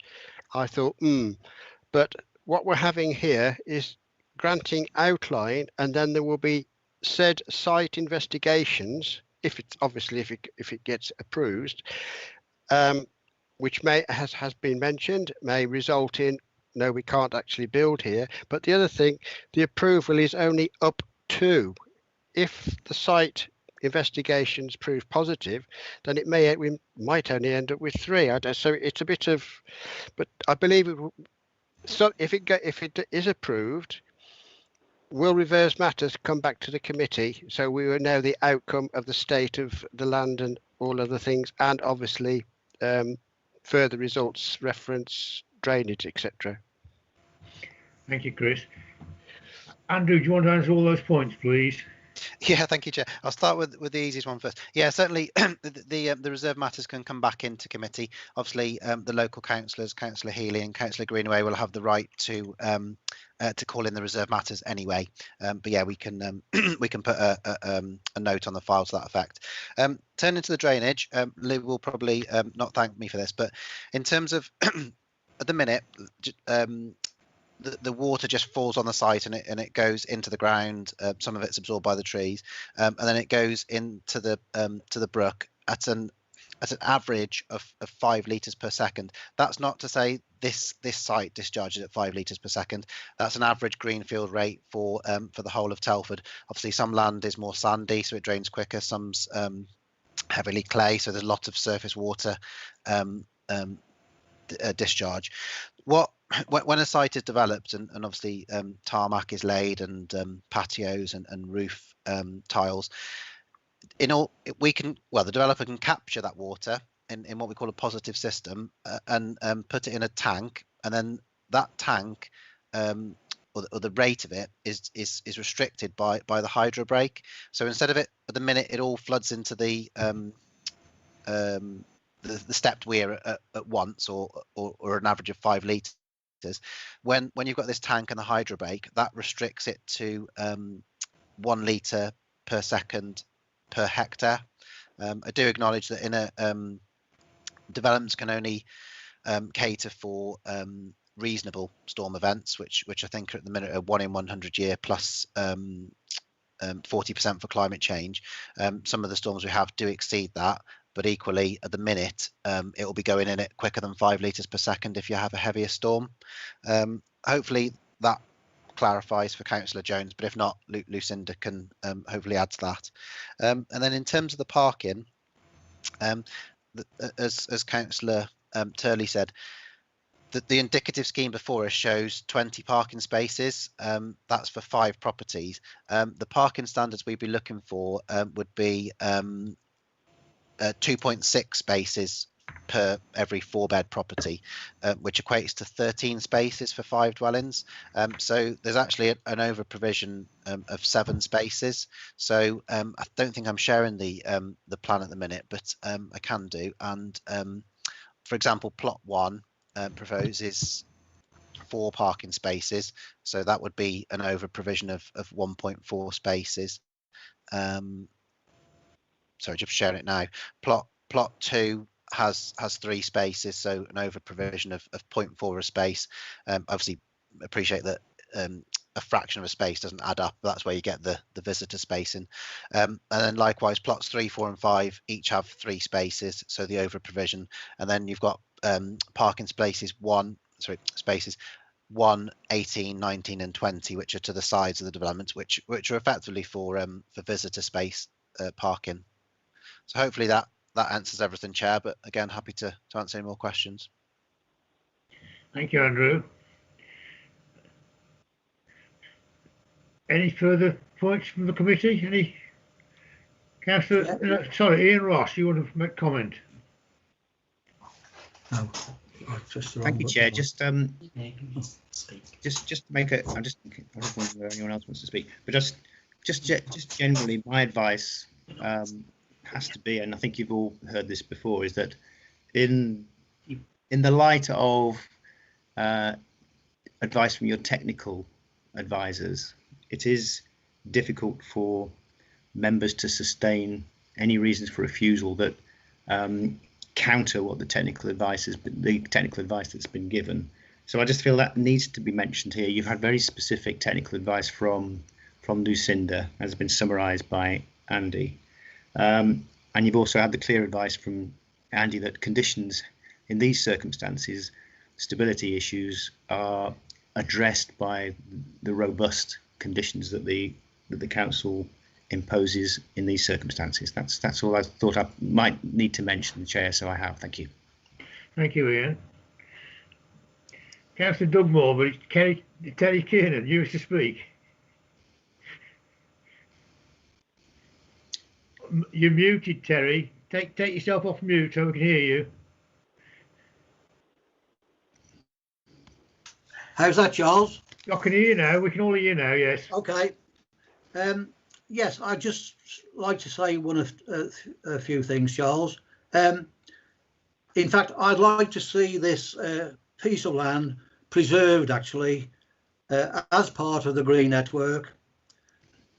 I thought, but what we're having here is granting outline, and then there will be said site investigations, if it's obviously if it gets approved, which may has been mentioned, may result in no, we can't actually build here. But the other thing, the approval is only up to. If the site investigations prove positive, then we might only end up with 3. So it's a bit of, but I believe it will, so if it is approved, will reverse matters come back to the committee, so we will know the outcome of the state of the land and all other things, and obviously further results, reference, drainage, etc. Thank you, Chris. Andrew, do you want to answer all those points, please? Yeah, thank you, Chair. I'll start with the easiest one first. Yeah, certainly the reserve matters can come back into committee. Obviously, the local councillors, Councillor Healy and Councillor Greenaway, will have the right to call in the reserve matters anyway. But yeah, we can we can put a note on the file to that effect. Turning to the drainage, Lou will probably not thank me for this, but in terms of at the minute, the water just falls on the site and it goes into the ground. Some of it's absorbed by the trees, and then it goes into the brook at an average of 5 litres per second. That's not to say this site discharges at 5 litres per second. That's an average greenfield rate for the whole of Telford. Obviously, some land is more sandy, so it drains quicker. Some's heavily clay, so there's a lot of surface water discharge. When a site is developed and obviously tarmac is laid and patios and roof tiles, the developer can capture that water in what we call a positive system and put it in a tank, and then that tank or the rate of it is restricted by the hydro break. So instead of it at the minute it all floods into the stepped weir at once or an average of 5 litres. When you've got this tank and the hydro break, that restricts it to 1 litre per second per hectare. I do acknowledge that in a developments can only cater for reasonable storm events, which I think are at the minute are 1 in 100 year plus 40% for climate change. Some of the storms we have do exceed that, but equally at the minute it will be going in it quicker than 5 litres per second if you have a heavier storm. Hopefully that clarifies for Councillor Jones, but if not, Lucinda can hopefully add to that. And then in terms of the parking, as Councillor Turley said, the indicative scheme before us shows 20 parking spaces. That's for 5 properties. The parking standards we'd be looking for would be 2.6 spaces per every 4-bed property, which equates to 13 spaces for 5 dwellings. So there's actually an over provision of 7 spaces. So I don't think I'm sharing the plan at the minute, but I can do. And for example, plot 1 proposes 4 parking spaces, so that would be an over provision of 1.4 spaces. Sorry, just sharing it now. Plot 2 has 3 spaces, so an over provision of 0.4 a space. Obviously, appreciate that a fraction of a space doesn't add up. That's where you get the visitor spacing. And then likewise, plots 3, 4, and 5 each have 3 spaces, so the over provision. And then you've got parking spaces 1, 18, 19, and 20, which are to the sides of the developments, which are effectively for visitor space parking. So hopefully that answers everything, Chair, but again, happy to answer any more questions. Thank you, Andrew. Any further points from the committee? Any? Councillor, sorry, Ian Ross, you want to make comment? No, thank you, Chair. Just make a. I just wonder whether anyone else wants to speak, but just generally, my advice has to be, and I think you've all heard this before, is that in the light of advice from your technical advisors, it is difficult for members to sustain any reasons for refusal that counter what the technical advice that's been given. So I just feel that needs to be mentioned here. You've had very specific technical advice from Lucinda, as has been summarised by Andy, and you've also had the clear advice from Andy that conditions in these circumstances, stability issues are addressed by the robust conditions that the council imposes in these circumstances. That's all I thought I might need to mention, Chair, so I have. Thank you. Thank you, Ian. Councillor Dugmore, but it's Terry Kiernan, you wish to speak. You're muted, Terry. Take yourself off mute so we can hear you. How's that, Charles? I can hear you now. We can all hear you now, yes. Okay. Yes, I'd just like to say a few things, Charles. In fact, I'd like to see this piece of land preserved, actually, as part of the green network.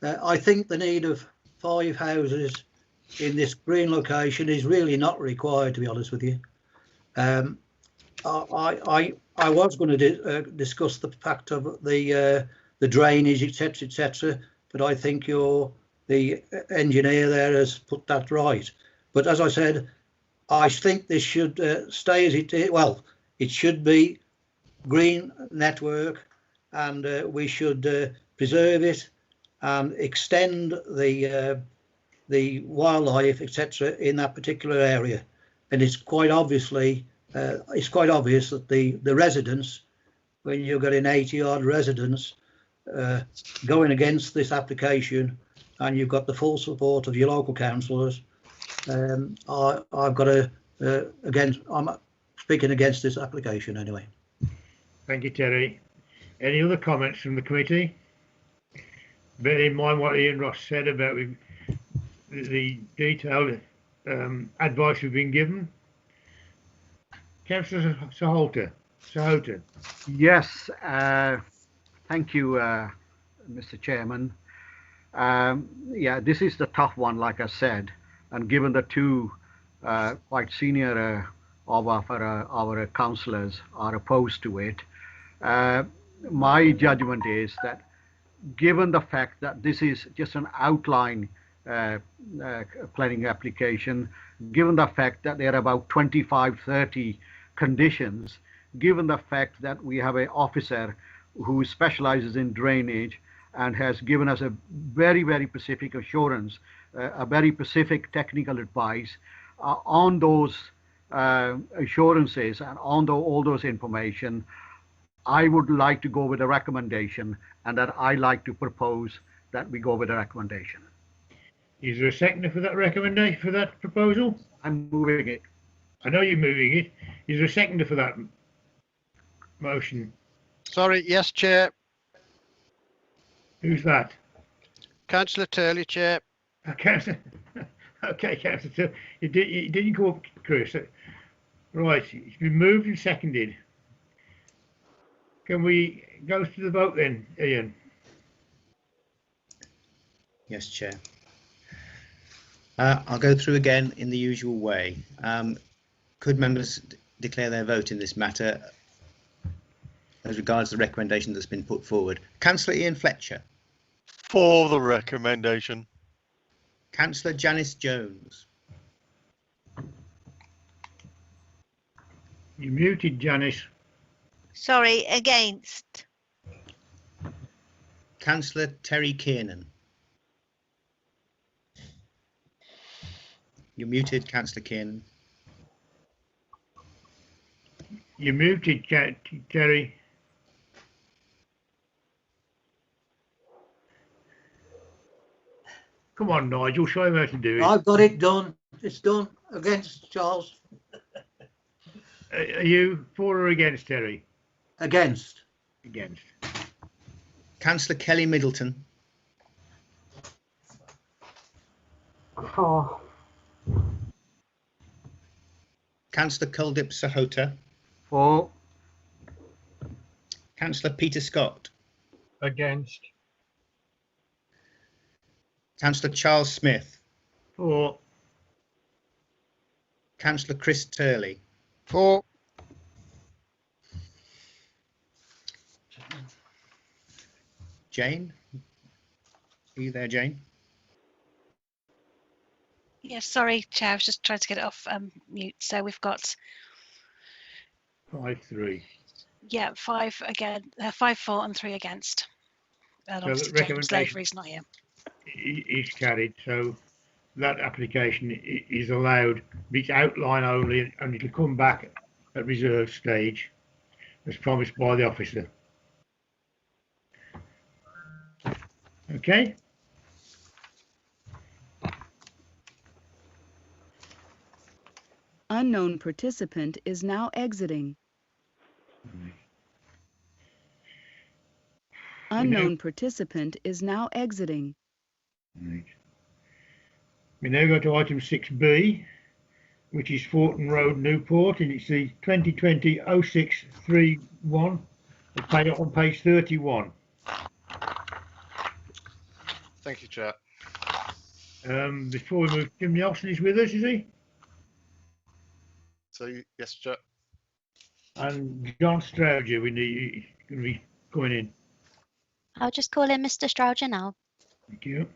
I think the need of 5 houses in this green location is really not required, to be honest with you. I was going to discuss the fact of the drainage, etc., but I think the engineer there has put that right. But as I said, I think this should stay as it is. Well, it should be green network, and we should preserve it and extend the wildlife, etc., in that particular area. And it's quite obvious that the residents, when you've got an 80-odd residents going against this application, and you've got the full support of your local councillors, I've got to I'm speaking against this application anyway. Thank you, Terry. Any other comments from the committee? Bear in mind what Ian Ross said about the detailed advice we've been given. Councillor Sahota. Yes, thank you, Mr. Chairman. Yeah, this is the tough one, like I said, and given the two quite senior of our councillors are opposed to it, my judgment is that given the fact that this is just an outline planning application, given the fact that there are about 25-30 conditions, given the fact that we have an officer who specializes in drainage and has given us a very, very specific assurance, a very specific technical advice on those assurances and on all those information, I would like to go with a recommendation, and that I like to propose that we go with a recommendation. Is there a seconder for that recommendation, for that proposal? I'm moving it. I know you're moving it. Is there a seconder for that motion? Sorry, yes, Chair. Who's that? Councillor Turley, Chair. Councillor. Okay, Councillor Turley. You didn't go up, Chris. Right, it's been moved and seconded. Can we go to the vote then, Ian? Yes, Chair. I'll go through again in the usual way. Could members declare their vote in this matter as regards the recommendation that's been put forward? Councillor Ian Fletcher. For the recommendation. Councillor Janice Jones. You muted, Janice. Sorry, against. Councillor Terry Kiernan. You're muted, Councillor Kiernan. You're muted, Terry. Come on, Nigel, show him how to do it. I've got it done. It's done. Against, Charles. Are you for or against, Terry? Against. Against. Councillor Kelly Middleton. For. Councillor Kuldip Sahota. For. Councillor Peter Scott. Against. Councillor Charles Smith. For. Councillor Chris Turley. For. Jane? Are you there, Jane? Yes, sorry, Chair, I was just trying to get it off mute. So we've got 5-3. yeah, 5 again, 5 for and 3 against. And So obviously the Jacob recommendation Slavery's not here. is carried. So that application is allowed. It's outline only, and it'll come back at reserve stage, as promised by the officer. Okay. Unknown participant is now exiting. Unknown participant is now exiting. Right. We now go to item 6B, which is Fortin Road, Newport, and it's the 2020-0631, on page 31. Thank you, Chair. Before we move, Jim Nelson is with us, is he? So, yes, Chair. And John Strowger, we need going to be coming in. I'll just call in Mr. Strowger now. Thank you.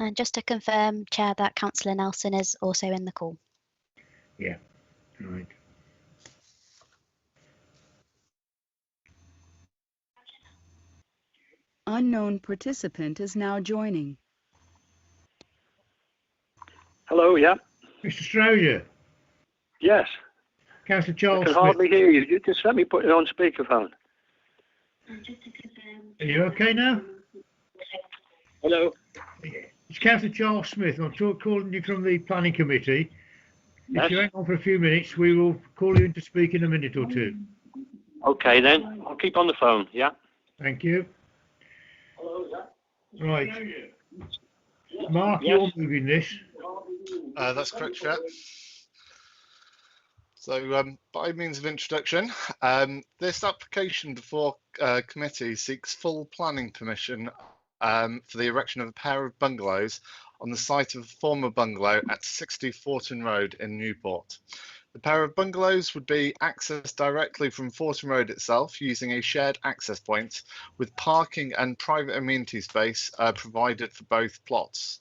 And just to confirm, Chair, that Councillor Nelson is also in the call. Yeah, right. Unknown participant is now joining. Hello, yeah. Mr. Strowger. Yes. Councillor Charles I can Smith. hardly hear you. You just let me put it on speakerphone. Are you okay now? Hello. It's Councillor Charles Smith. I'm calling you from the Planning Committee. Yes. If you hang on for a few minutes, we will call you in to speak in a minute or two. Okay, then. I'll keep on the phone, yeah. Thank you. Hello, yeah. Right. Mark, Yes. you're moving this. That's correct, Chair. So, by means of introduction, this application before committee seeks full planning permission for the erection of a pair of bungalows on the site of a former bungalow at 60 Fortin Road in Newport. The pair of bungalows would be accessed directly from Fortin Road itself using a shared access point with parking and private amenity space provided for both plots.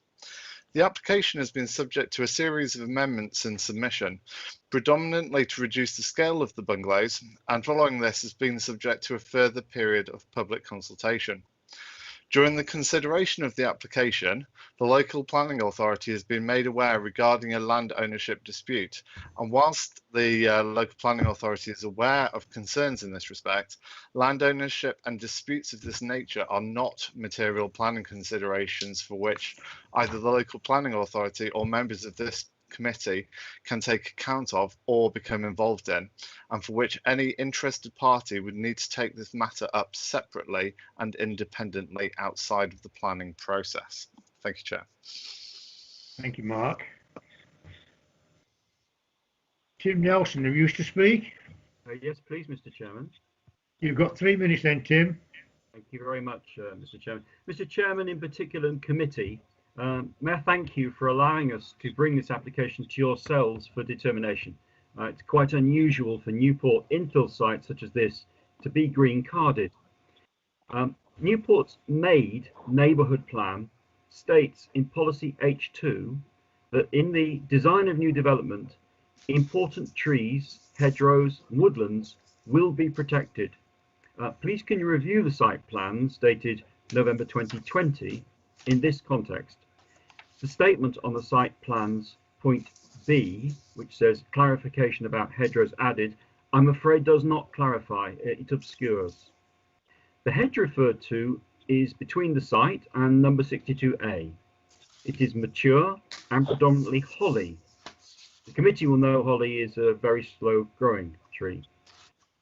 The application has been subject to a series of amendments in submission, predominantly to reduce the scale of the bungalows, and following this has been subject to a further period of public consultation. During the consideration of the application, the local planning authority has been made aware regarding a land ownership dispute, and whilst the local planning authority is aware of concerns in this respect, land ownership and disputes of this nature are not material planning considerations for which either the local planning authority or members of this committee can take account of or become involved in, and for which any interested party would need to take this matter up separately and independently outside of the planning process. Thank you, Chair. Thank you, Mark. Tim Nelson, have you wish to speak? Yes, please, Mr. Chairman. You've got 3 minutes then, Tim. Thank you very much, Mr. Chairman. Mr. Chairman, in particular, and committee, may I thank you for allowing us to bring this application to yourselves for determination. It's quite unusual for Newport infill sites such as this to be green carded. Newport's MADE neighbourhood plan states in policy H2 that in the design of new development, important trees, hedgerows, and woodlands will be protected. Please can you review the site plans dated November 2020 in this context. The statement on the site plans, point B, which says clarification about hedgerows added, I'm afraid does not clarify, it obscures. The hedge referred to is between the site and number 62A. It is mature and predominantly holly. The committee will know holly is a very slow growing tree.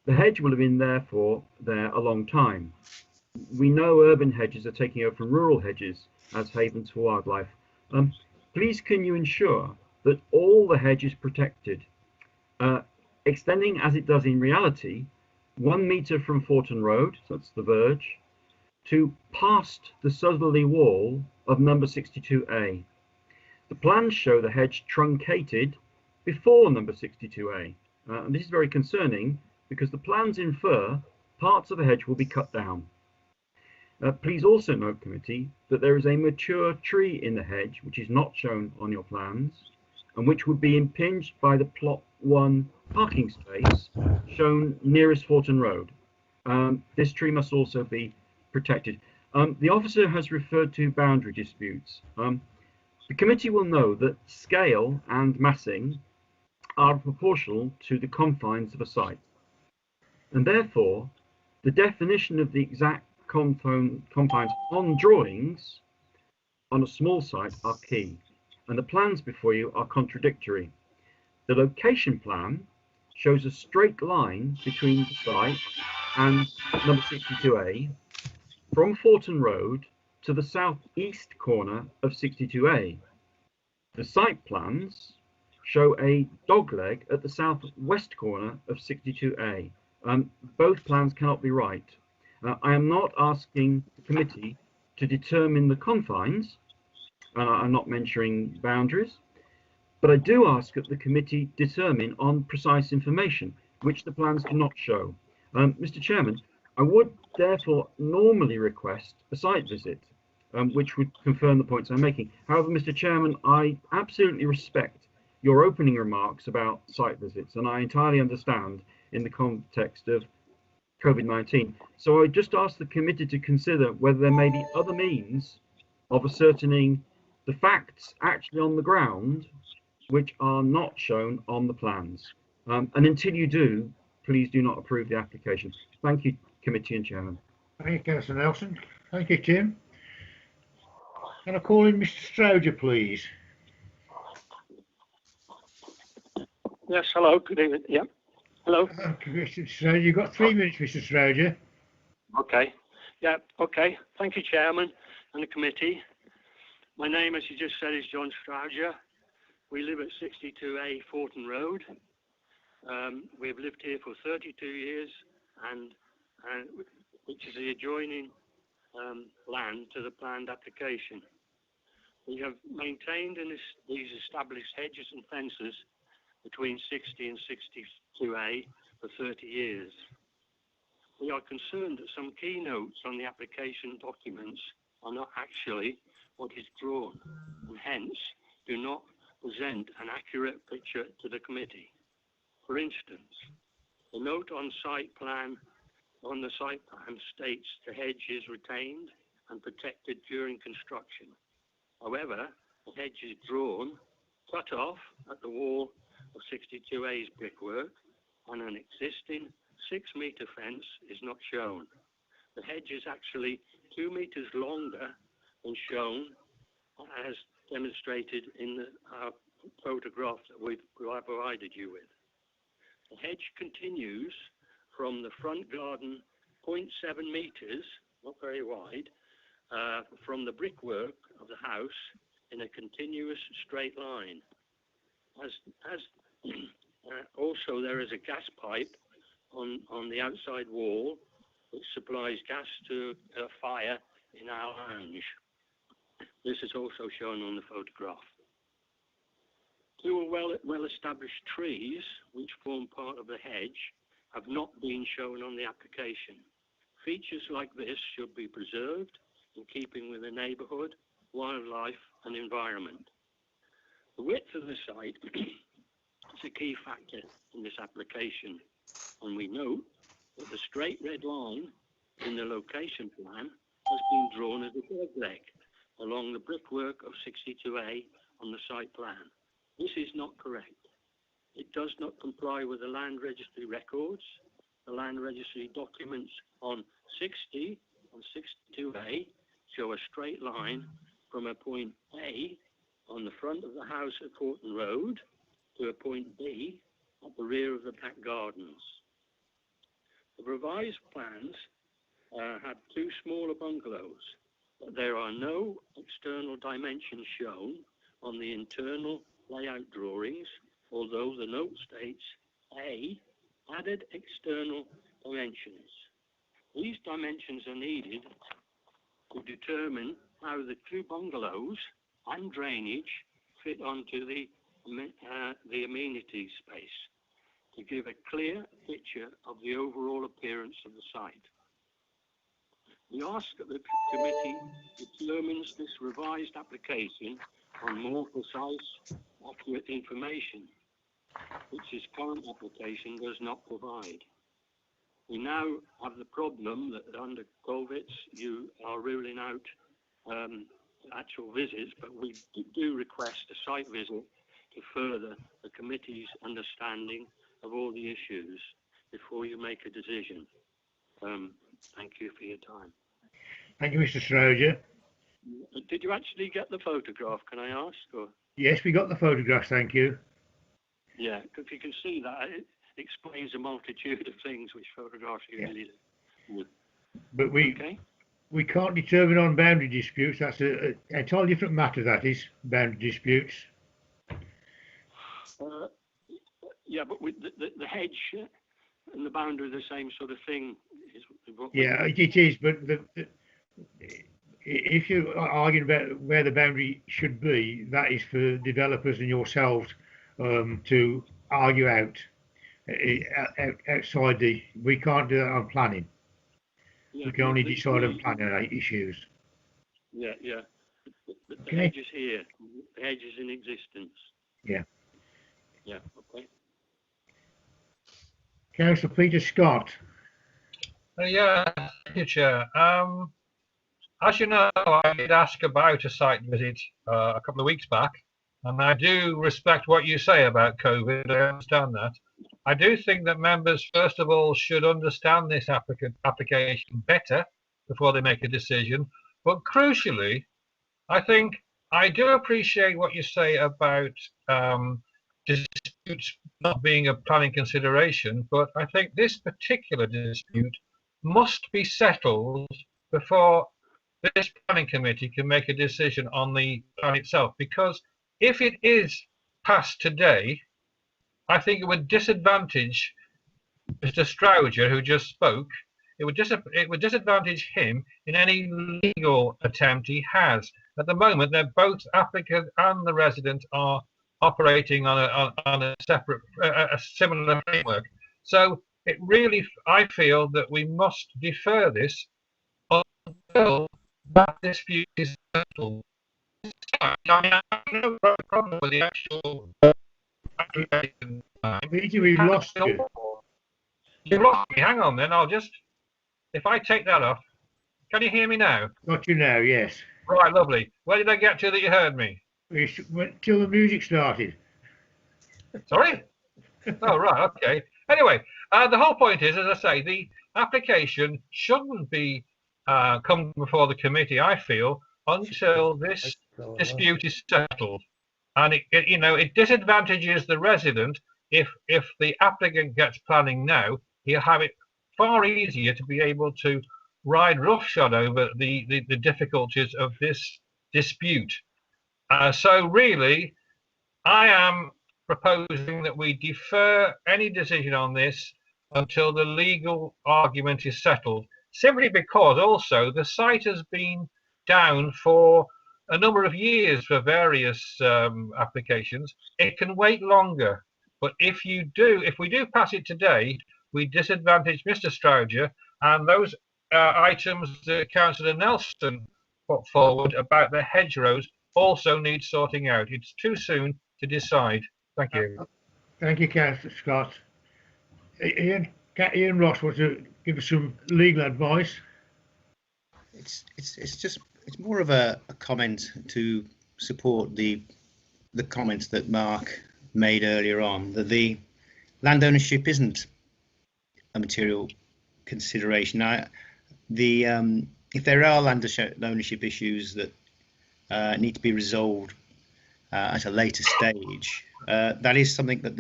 The hedge will have been there a long time. We know urban hedges are taking over from rural hedges as havens for wildlife. Please can you ensure that all the hedge is protected? extending as it does in reality 1 metre from Forton Road, so that's the verge, to past the southerly wall of number 62A. The plans show the hedge truncated before number 62A. And this is very concerning because the plans infer parts of the hedge will be cut down. Please also note, committee, that there is a mature tree in the hedge which is not shown on your plans and which would be impinged by the plot 1 parking space shown nearest Forton Road. This tree must also be protected. The officer has referred to boundary disputes. The committee will know that scale and massing are proportional to the confines of a site, and therefore the definition of the exact confines on drawings on a small site are key, and the plans before you are contradictory. The location plan shows a straight line between the site and number 62A from Forton Road to the southeast corner of 62A. The site plans show a dogleg at the southwest corner of 62A. Both plans cannot be right. I am not asking the committee to determine the confines, and I'm not mentioning boundaries, but I do ask that the committee determine on precise information, which the plans do not show. Mr. Chairman, I would therefore normally request a site visit, which would confirm the points I'm making. However, Mr. Chairman, I absolutely respect your opening remarks about site visits, and I entirely understand in the context of COVID-19. So I just ask the committee to consider whether there may be other means of ascertaining the facts actually on the ground, which are not shown on the plans. And until you do, please do not approve the application. Thank you, committee and chairman. Thank you, Councillor Nelson. Thank you, Tim. Can I call in Mr. Strowger, please? Yes, hello, good evening. Yeah, hello. Mr. Strowger, you've got 3 minutes, Mr. Strowger. Okay, yeah, okay. Thank you, Chairman and the committee. My name, as you just said, is John Strowger. We live at 62A Forton Road. We've lived here for 32 years, and which is the adjoining land to the planned application. We have maintained these established hedges and fences between 60 and 62A for 30 years. We are concerned that some key notes on the application documents are not actually what is drawn, and hence do not present an accurate picture to the committee. For instance, the note on the site plan states the hedge is retained and protected during construction. However, the hedge is drawn, cut off at the wall of 62A's brickwork, and an existing 6-metre fence is not shown. The hedge is actually 2 metres longer than shown, as demonstrated in the photograph that we've provided you with. The hedge continues from the front garden 0.7 metres, not very wide, from the brickwork of the house in a continuous straight line. Also, there is a gas pipe on the outside wall which supplies gas to a fire in our lounge. This is also shown on the photograph. 2 well-established trees which form part of the hedge have not been shown on the application. Features like this should be preserved in keeping with the neighbourhood, wildlife and environment. The width of the site is a key factor in this application, and we note that the straight red line in the location plan has been drawn as a dogleg along the brickwork of 62A on the site plan. This is not correct. It does not comply with the land registry records. The land registry documents on 60 and 62A show a straight line from a point A on the front of the house at Forton Road to a point B at the rear of the back gardens. The revised plans have 2 smaller bungalows, but there are no external dimensions shown on the internal layout drawings, although the note states A, added external dimensions. These dimensions are needed to determine how the two bungalows and drainage fit onto the amenity space to give a clear picture of the overall appearance of the site. We ask that the committee determines this revised application on more precise, accurate information, which this current application does not provide. We now have the problem that under COVID you are ruling out actual visits, but we do request a site visit to further the committee's understanding of all the issues before you make a decision. Thank you for your time. Thank you, Mr. Stroger. Did you actually get the photograph, can I ask? Or? Yes, we got the photographs, thank you. Yeah, if you can see that, it explains a multitude of things which photographs usually do. But we can't determine on boundary disputes. That's an entirely different matter, that is, boundary disputes. Yeah, but with the hedge and the boundary are the same sort of thing. Yeah, it is, but if you're arguing about where the boundary should be, that is for developers and yourselves to argue out outside the. We can't do that on planning. Yeah, we can only decide on planning issues. Yeah, yeah. The hedge is here. The hedge is in existence. Yeah. Yeah, okay. Councillor Peter Scott. Yeah, thank you, Chair. As you know, I did ask about a site visit a couple of weeks back, and I do respect what you say about COVID. I understand that. I do think that members, first of all, should understand this application better before they make a decision. But crucially, I think I do appreciate what you say about disputes not being a planning consideration, but I think this particular dispute must be settled before this planning committee can make a decision on the plan itself, because if it is passed today, I think it would disadvantage Mr. Strowger, who just spoke. It would disadvantage him in any legal attempt he has. At the moment, they're both applicant and the resident are operating on a separate, a similar framework. So it really, I feel that we must defer this until that dispute is settled. I mean, I have no problem with the actual application. We've lost you. You've lost me. Hang on then. I'll just, if I take that off, can you hear me now? Got you now, yes. Right, lovely. Where did I get to that you heard me? We went till the music started. Sorry? Oh, right, okay. Anyway, the whole point is, as I say, the application shouldn't be come before the committee, I feel, until this dispute is settled. And it disadvantages the resident if the applicant gets planning now. He'll have it far easier to be able to ride roughshod over the difficulties of this dispute. So really, I am proposing that we defer any decision on this until the legal argument is settled, simply because also the site has been down for a number of years for various applications. It can wait longer, but if we do pass it today, we disadvantage Mr. Strowger, and those items that Councillor Nelson put forward about the hedgerows also need sorting out. It's too soon to decide. Thank you. Thank you, Councillor Scott. Ian Ross wants to give us some legal advice. It's more of a comment to support the comments that Mark made earlier on, that the land ownership isn't a material consideration. If there are land ownership issues that need to be resolved at a later stage, that is something that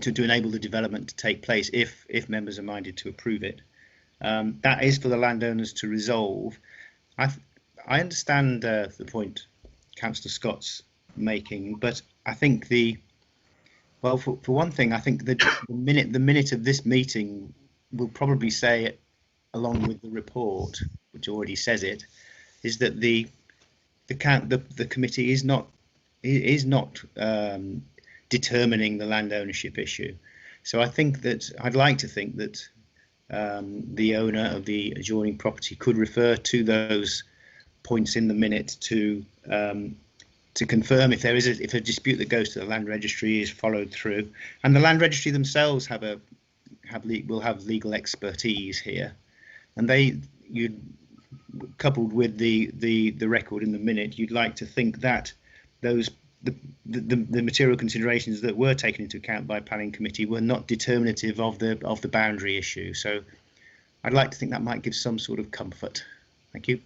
to enable the development to take place, if members are minded to approve it. That is for the landowners to resolve. I understand the point Councillor Scott's making, but I think Well, for one thing, I think that the minute of this meeting will probably say it, along with the report, which already says it, is that the committee is not determining the land ownership issue. So I think that I'd like to think that the owner of the adjoining property could refer to those points in the minute to confirm if there is if a dispute that goes to the land registry is followed through, and the land registry themselves will have legal expertise here, and coupled with the record in the minute, you'd like to think that the material considerations that were taken into account by planning committee were not determinative of the boundary issue. So I'd like to think that might give some sort of comfort. Thank you.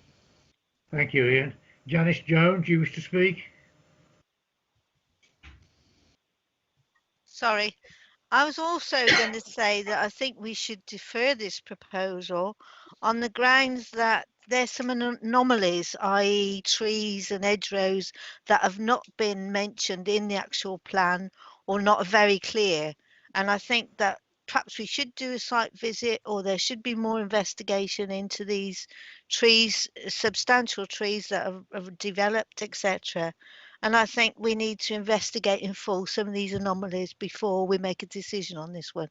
Thank you, Ian. Janice Jones, you wish to speak? Sorry. I was also going to say that I think we should defer this proposal on the grounds that there's some anomalies, i.e. trees and hedgerows that have not been mentioned in the actual plan or not very clear. And I think that perhaps we should do a site visit, or there should be more investigation into these trees, substantial trees that have developed, etc. And I think we need to investigate in full some of these anomalies before we make a decision on this one.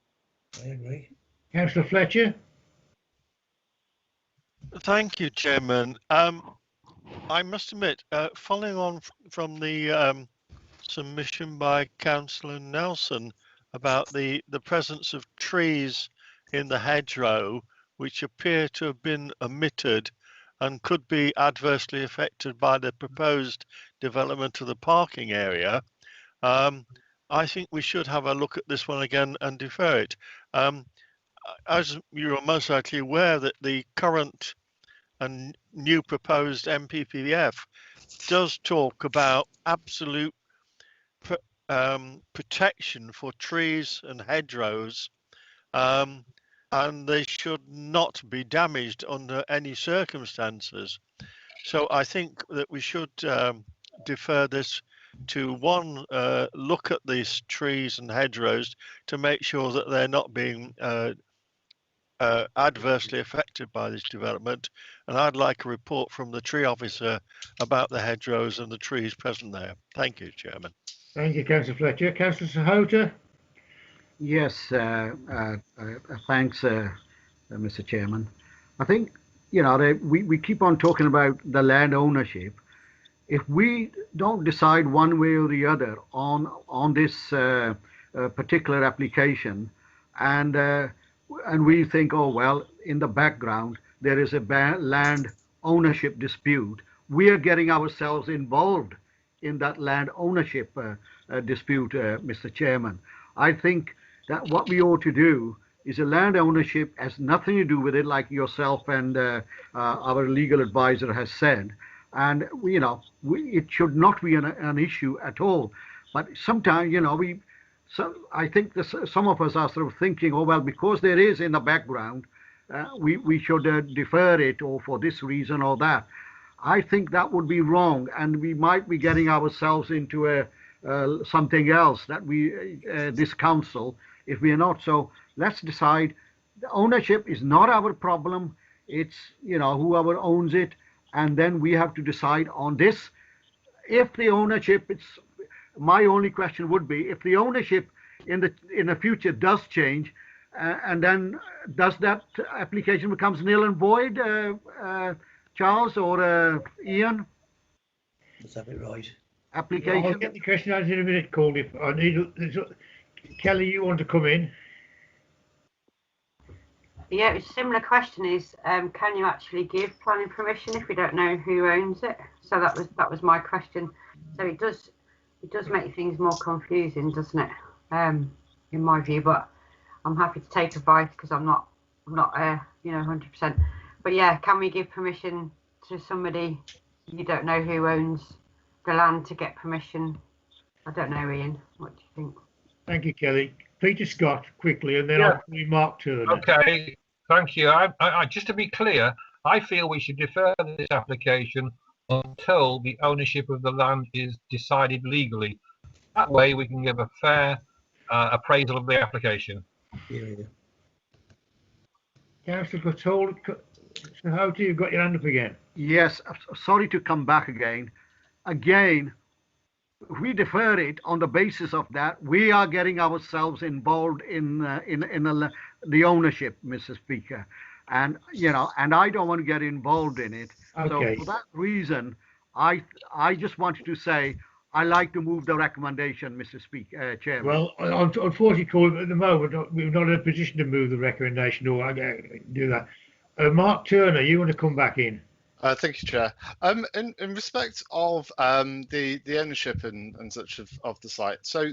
I agree. Councillor Fletcher? Thank you, Chairman. I must admit, following on from the submission by Councillor Nelson about the presence of trees in the hedgerow, which appear to have been omitted and could be adversely affected by the proposed development of the parking area, I think we should have a look at this one again and defer it. As you are most likely aware, that the current and new proposed MPPF does talk about absolute protection for trees and hedgerows, and they should not be damaged under any circumstances. So I think that we should defer this to one look at these trees and hedgerows to make sure that they're not being adversely affected by this development. And I'd like a report from the tree officer about the hedgerows and the trees present there. Thank you, Chairman. Thank you, Councillor Fletcher. Councillor Sahota? Yes, thanks, Mr. Chairman. I think, we keep on talking about the land ownership. If we don't decide one way or the other on this particular application, and we think, oh well, in the background there is a land ownership dispute, we are getting ourselves involved in that land ownership dispute, Mr. Chairman. I think that what we ought to do is a land ownership has nothing to do with it, like yourself and our legal advisor has said. And it should not be an issue at all. But sometimes, I think some of us are sort of thinking, oh well, because there is in the background, we should defer it, or for this reason or that. I think that would be wrong, and we might be getting ourselves into something else that this council, if we are not. So let's decide. The ownership is not our problem. It's whoever owns it, and then we have to decide on this. If the ownership, my only question would be, if the ownership in the future does change, and then does that application becomes null and void, Charles or Ian? Let's have it right. Application. I'll get the question answered in a minute, Cole. If I need Kelly, you want to come in? Yeah, a similar question is, can you actually give planning permission if we don't know who owns it? So that was my question. So it does make things more confusing, doesn't it? In my view, but I'm happy to take advice because I'm not 100%. But yeah, can we give permission to somebody you don't know who owns the land to get permission? I don't know, Ian. What do you think? Thank you, Kelly. Peter Scott, quickly, and then I'll remark Turner. Okay, thank you. I just to be clear, I feel we should defer this application until the ownership of the land is decided legally. That way we can give a fair appraisal of the application. Councillor Cottle, so how do you got your hand up again? Yes, sorry to come back again. Again, if we defer it on the basis of that, we are getting ourselves involved in the ownership, Mr. Speaker, and and I don't want to get involved in it. Okay. So for that reason, I just wanted to say I like to move the recommendation, Mr. Speaker, Chairman. Well, unfortunately, at the moment, we're not in a position to move the recommendation or do that. Mark Turner, you want to come back in? Thank you, Chair. In respect of the ownership and such of the site, so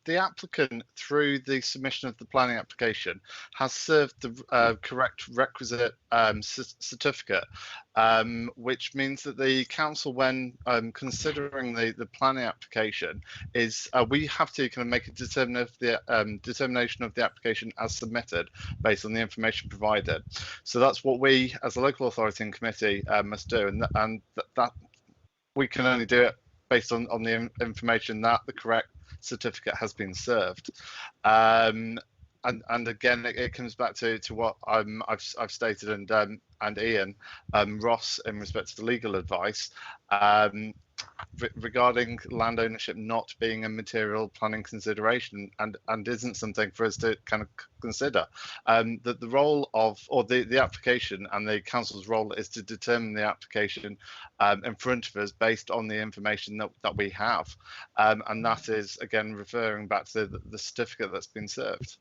the applicant, through the submission of the planning application, has served the correct requisite certificate, which means that the council, when considering the planning application, is we have to kind of make a determination of the application as submitted based on the information provided. So that's what we, as a local authority and committee, must do, and that we can only do it based on the information that the correct certificate has been served. And again, it comes back to what I've stated, and Ian Ross, in respect to the legal advice regarding land ownership not being a material planning consideration, and isn't something for us to kind of consider. That the role of, or the application and the council's role, is to determine the application in front of us based on the information that we have, and that is again referring back to the certificate that's been served.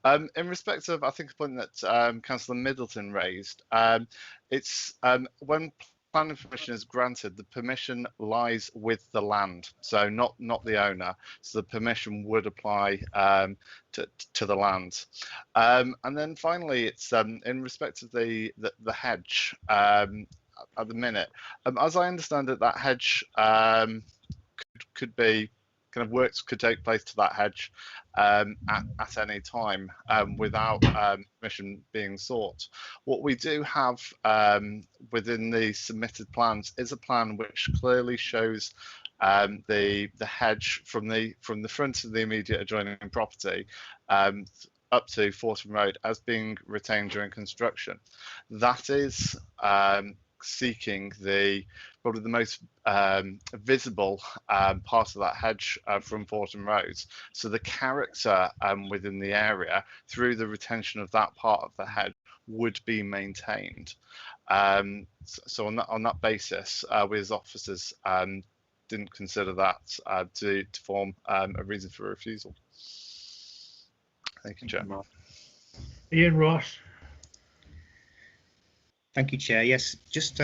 In respect of, I think, a point that Councillor Middleton raised, it's when planning permission is granted, the permission lies with the land, so not the owner. So the permission would apply to the land. And then finally, it's in respect of the hedge at the minute. As I understand it, that hedge could be kind of works could take place to that hedge at any time without permission being sought. What we do have within the submitted plans is a plan which clearly shows the hedge from the front of the immediate adjoining property up to Fortin Road as being retained during construction. That is seeking probably the most visible part of that hedge from Fortin Road. So the character within the area through the retention of that part of the hedge would be maintained. So on that basis, we as officers didn't consider that to form a reason for refusal. Thank you, Chair. Ian Ross. Thank you, Chair. Yes, just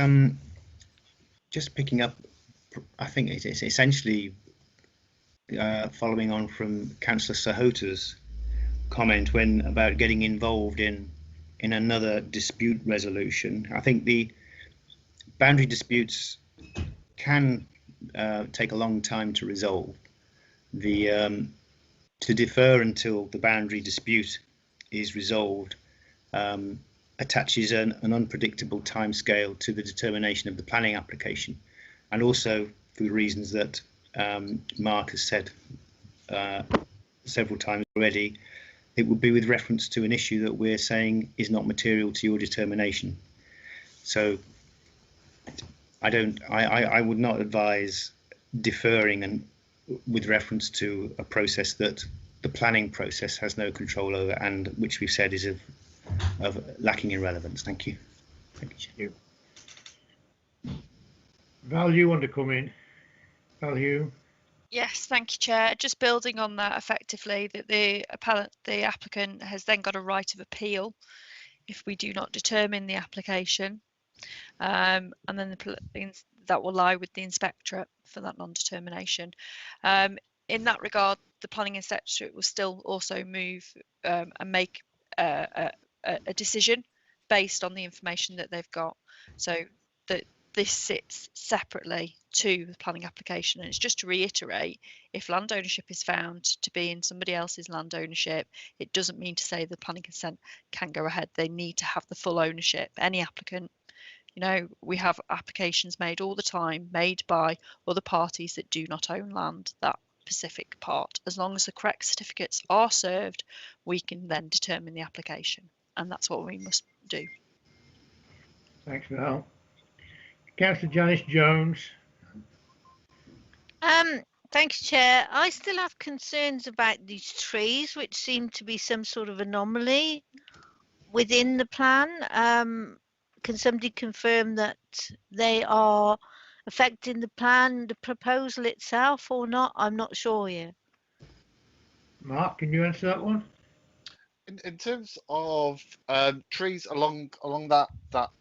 picking up, I think it's essentially following on from Councillor Sahota's comment about getting involved in another dispute resolution. I think the boundary disputes can take a long time to resolve. To defer until the boundary dispute is resolved attaches an unpredictable timescale to the determination of the planning application, and also for the reasons that Mark has said several times already, it would be with reference to an issue that we're saying is not material to your determination. So I would not advise deferring and with reference to a process that the planning process has no control over, and which we've said is of lacking in relevance. Thank you. Thank you. Val, you want to come in? Val Hugh. Yes, thank you, Chair. Just building on that, effectively, that the applicant has then got a right of appeal if we do not determine the application, and then that will lie with the inspectorate for that non-determination. In that regard, the planning inspectorate will still also move and make a decision based on the information that they've got, so that this sits separately to the planning application. And it's just to reiterate, if land ownership is found to be in somebody else's land ownership, it doesn't mean to say the planning consent can go ahead. They need to have the full ownership. Any applicant, we have applications made all the time, made by other parties that do not own land. That specific part. As long as the correct certificates are served, we can then determine the application, and that's what we must do. Thanks, Val. Councillor Janice Jones. Thanks, Chair. I still have concerns about these trees, which seem to be some sort of anomaly within the plan. Can somebody confirm that they are affecting the plan, the proposal itself, or not? I'm not sure yet. Mark, can you answer that one? In terms of trees along that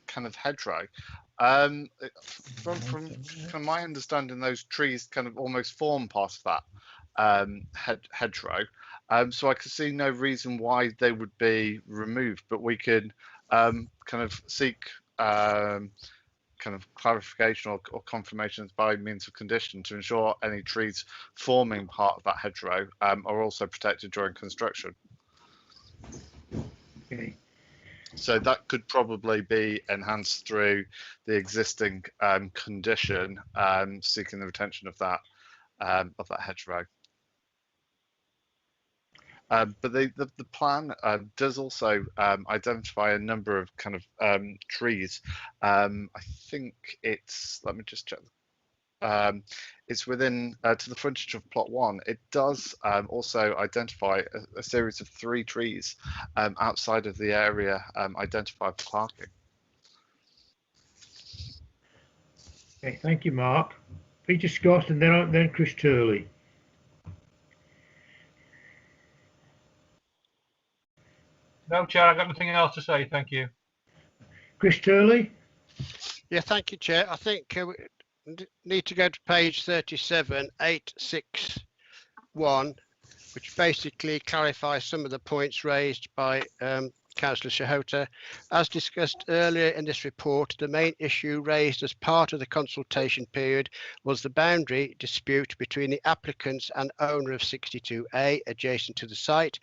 kind of hedgerow, from my understanding, those trees kind of almost form part of that hedgerow. So I could see no reason why they would be removed, but we could kind of seek kind of clarification or confirmations by means of condition to ensure any trees forming part of that hedgerow are also protected during construction. Okay. So that could probably be enhanced through the existing condition seeking the retention of that hedgerow. But the plan does also identify a number of kind of trees. I think it's, let me just check. It's within to the frontage of plot 1. It does also identify a series of 3 trees outside of the area identified for parking. Okay, thank you, Mark. Peter Scott, and then Chris Turley. No, Chair, I've got nothing else to say. Thank you. Chris Turley? Yeah, thank you, Chair. I think we need to go to page 37, 861, which basically clarifies some of the points raised by Councillor Shahota. As discussed earlier in this report, the main issue raised as part of the consultation period was the boundary dispute between the applicants and owner of 62A adjacent to the site.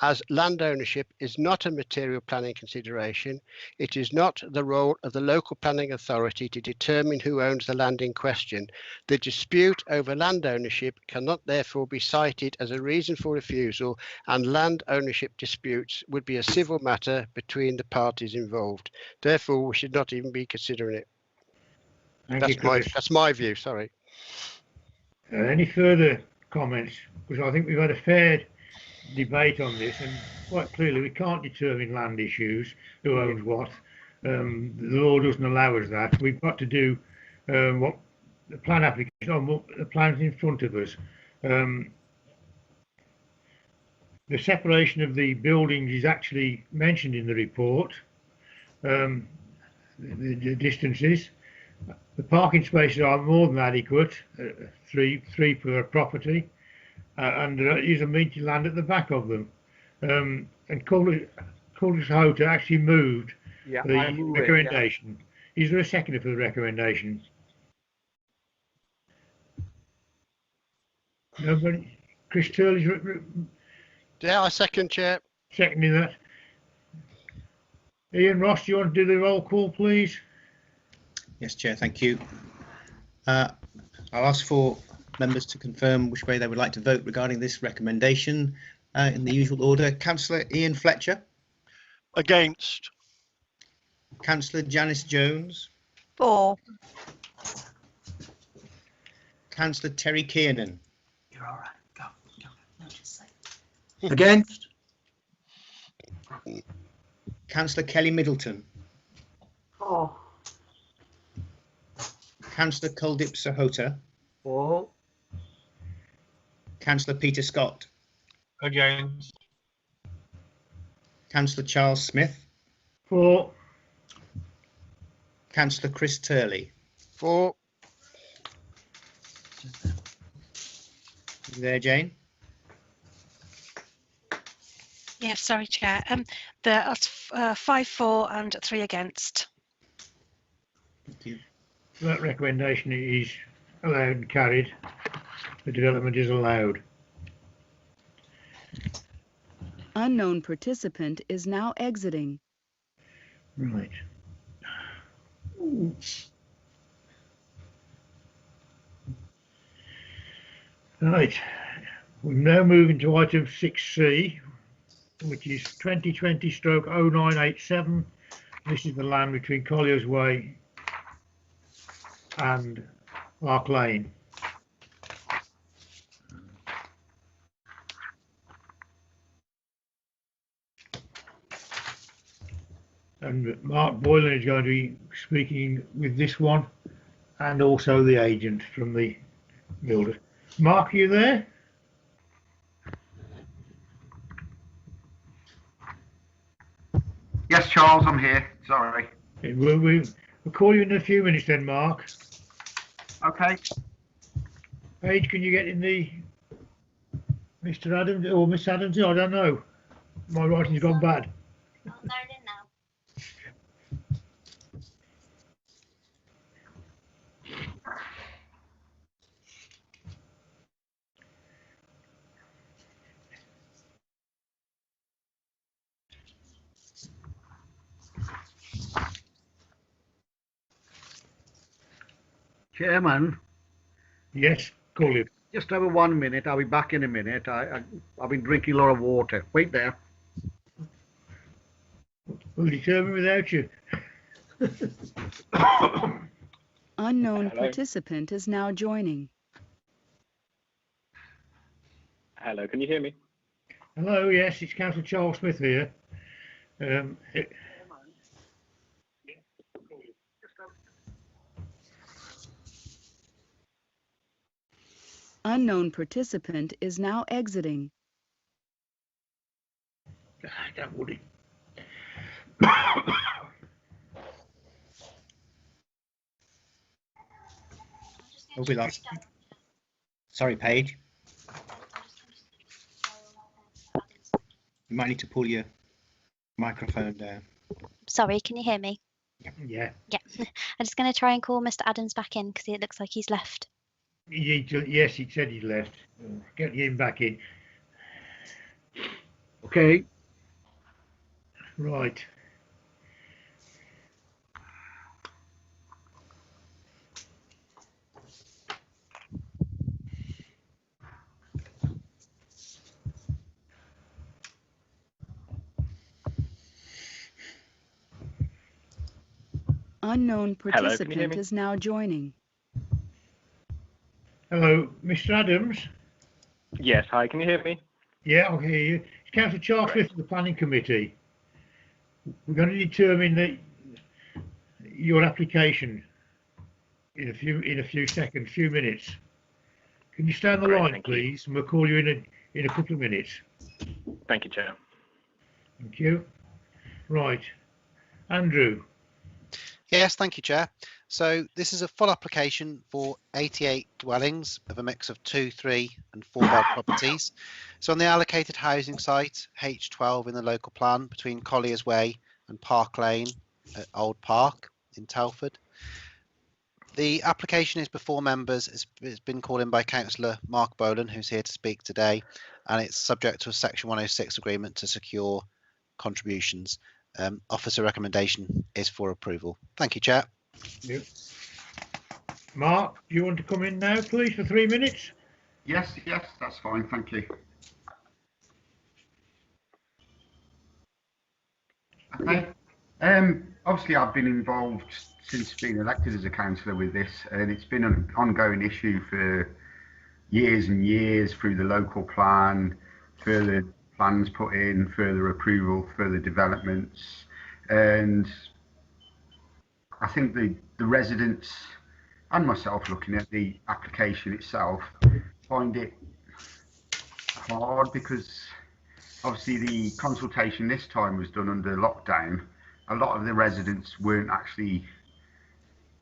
As land ownership is not a material planning consideration, it is not the role of the local planning authority to determine who owns the land in question. The dispute over land ownership cannot therefore be cited as a reason for refusal, and land ownership disputes would be a civil matter between the parties involved. Therefore, we should not even be considering it. That's my view, sorry. Any further comments? Because I think we've had a fair debate on this, and quite clearly we can't determine land issues, who owns what. The law doesn't allow us that. We've got to do what the plan application, or the plans in front of us. The separation of the buildings is actually mentioned in the report. The distances, the parking spaces are more than adequate, three per property. And there is a meeting land at the back of them. And Hota actually moved the recommendation. Is there a seconder for the recommendation? Nobody? Chris Turley's... Yeah, I second, Chair. Seconding that. Ian Ross, do you want to do the roll call, please? Yes, Chair, thank you. I'll ask for members to confirm which way they would like to vote regarding this recommendation in the usual order. Councillor Ian Fletcher. Against. Councillor Janice Jones. For. Councillor Terry Kiernan. You're all right. Go. No, just say. Against. Councillor Kelly Middleton. For. Councillor Kuldip Sahota. For. Councillor Peter Scott. Against. Councillor Charles Smith. For. Councillor Chris Turley. For. You there, Jane? Yeah, sorry, Chair. There are 5 for and 3 against. Thank you. That recommendation is allowed and carried. The development is allowed. Unknown participant is now exiting. Right. Right, we're now moving to item 6C, which is 2020/0987. This is the land between Collier's Way and Park Lane. And Mark Boylan is going to be speaking with this one, and also the agent from the builder. Mark, are you there? Yes, Charles, I'm here. Sorry. We'll call you in a few minutes then, Mark. Okay. Paige, can you get in the Mr. Adams or Miss Adams? I don't know. My writing's gone bad. Chairman. Yes, call him. Just over 1 minute. I'll be back in a minute. I've been drinking a lot of water. Wait there. We'll determine without you. Unknown Hello. participant is now joining. Hello, can you hear me? Hello, yes, it's Councillor Charles Smith here. Unknown participant is now exiting. That would it. Oh, we lost. Sorry, Paige. You might need to pull your microphone down. Sorry, can you hear me? Yeah. Yeah. I'm just going to try and call Mr. Adams back in because it looks like he's left. Yes, he said he left. Get him back in. Okay. Right. Unknown Hello, can you hear participant me? is now joining. Hello, Mr. Adams. Yes, hi, can you hear me? Yeah, I hear you. It's Councillor Charles Smith of the Planning Committee. We're going to determine your application in a few seconds, few minutes. Can you stay on the Great, line, thank you. please? And we'll call you in a couple of minutes. Thank you, Chair. Thank you. Right, Andrew. Yes, thank you, Chair. So this is a full application for 88 dwellings of a mix of 2, 3 and 4 bed properties. So on the allocated housing site, H12 in the local plan between Collier's Way and Park Lane at Old Park in Telford. The application is before members. It's been called in by Councillor Mark Bolan, who's here to speak today, and it's subject to a Section 106 agreement to secure contributions. Officer recommendation is for approval. Thank you, Chair. Yep. Mark, do you want to come in now, please, for 3 minutes? Yes, that's fine. Thank you. Okay. Obviously, I've been involved since being elected as a councillor with this, and it's been an ongoing issue for years and years through the local plan, further plans put in, further approval, further developments, and I think the residents and myself looking at the application itself find it hard because obviously the consultation this time was done under lockdown. A lot of the residents weren't actually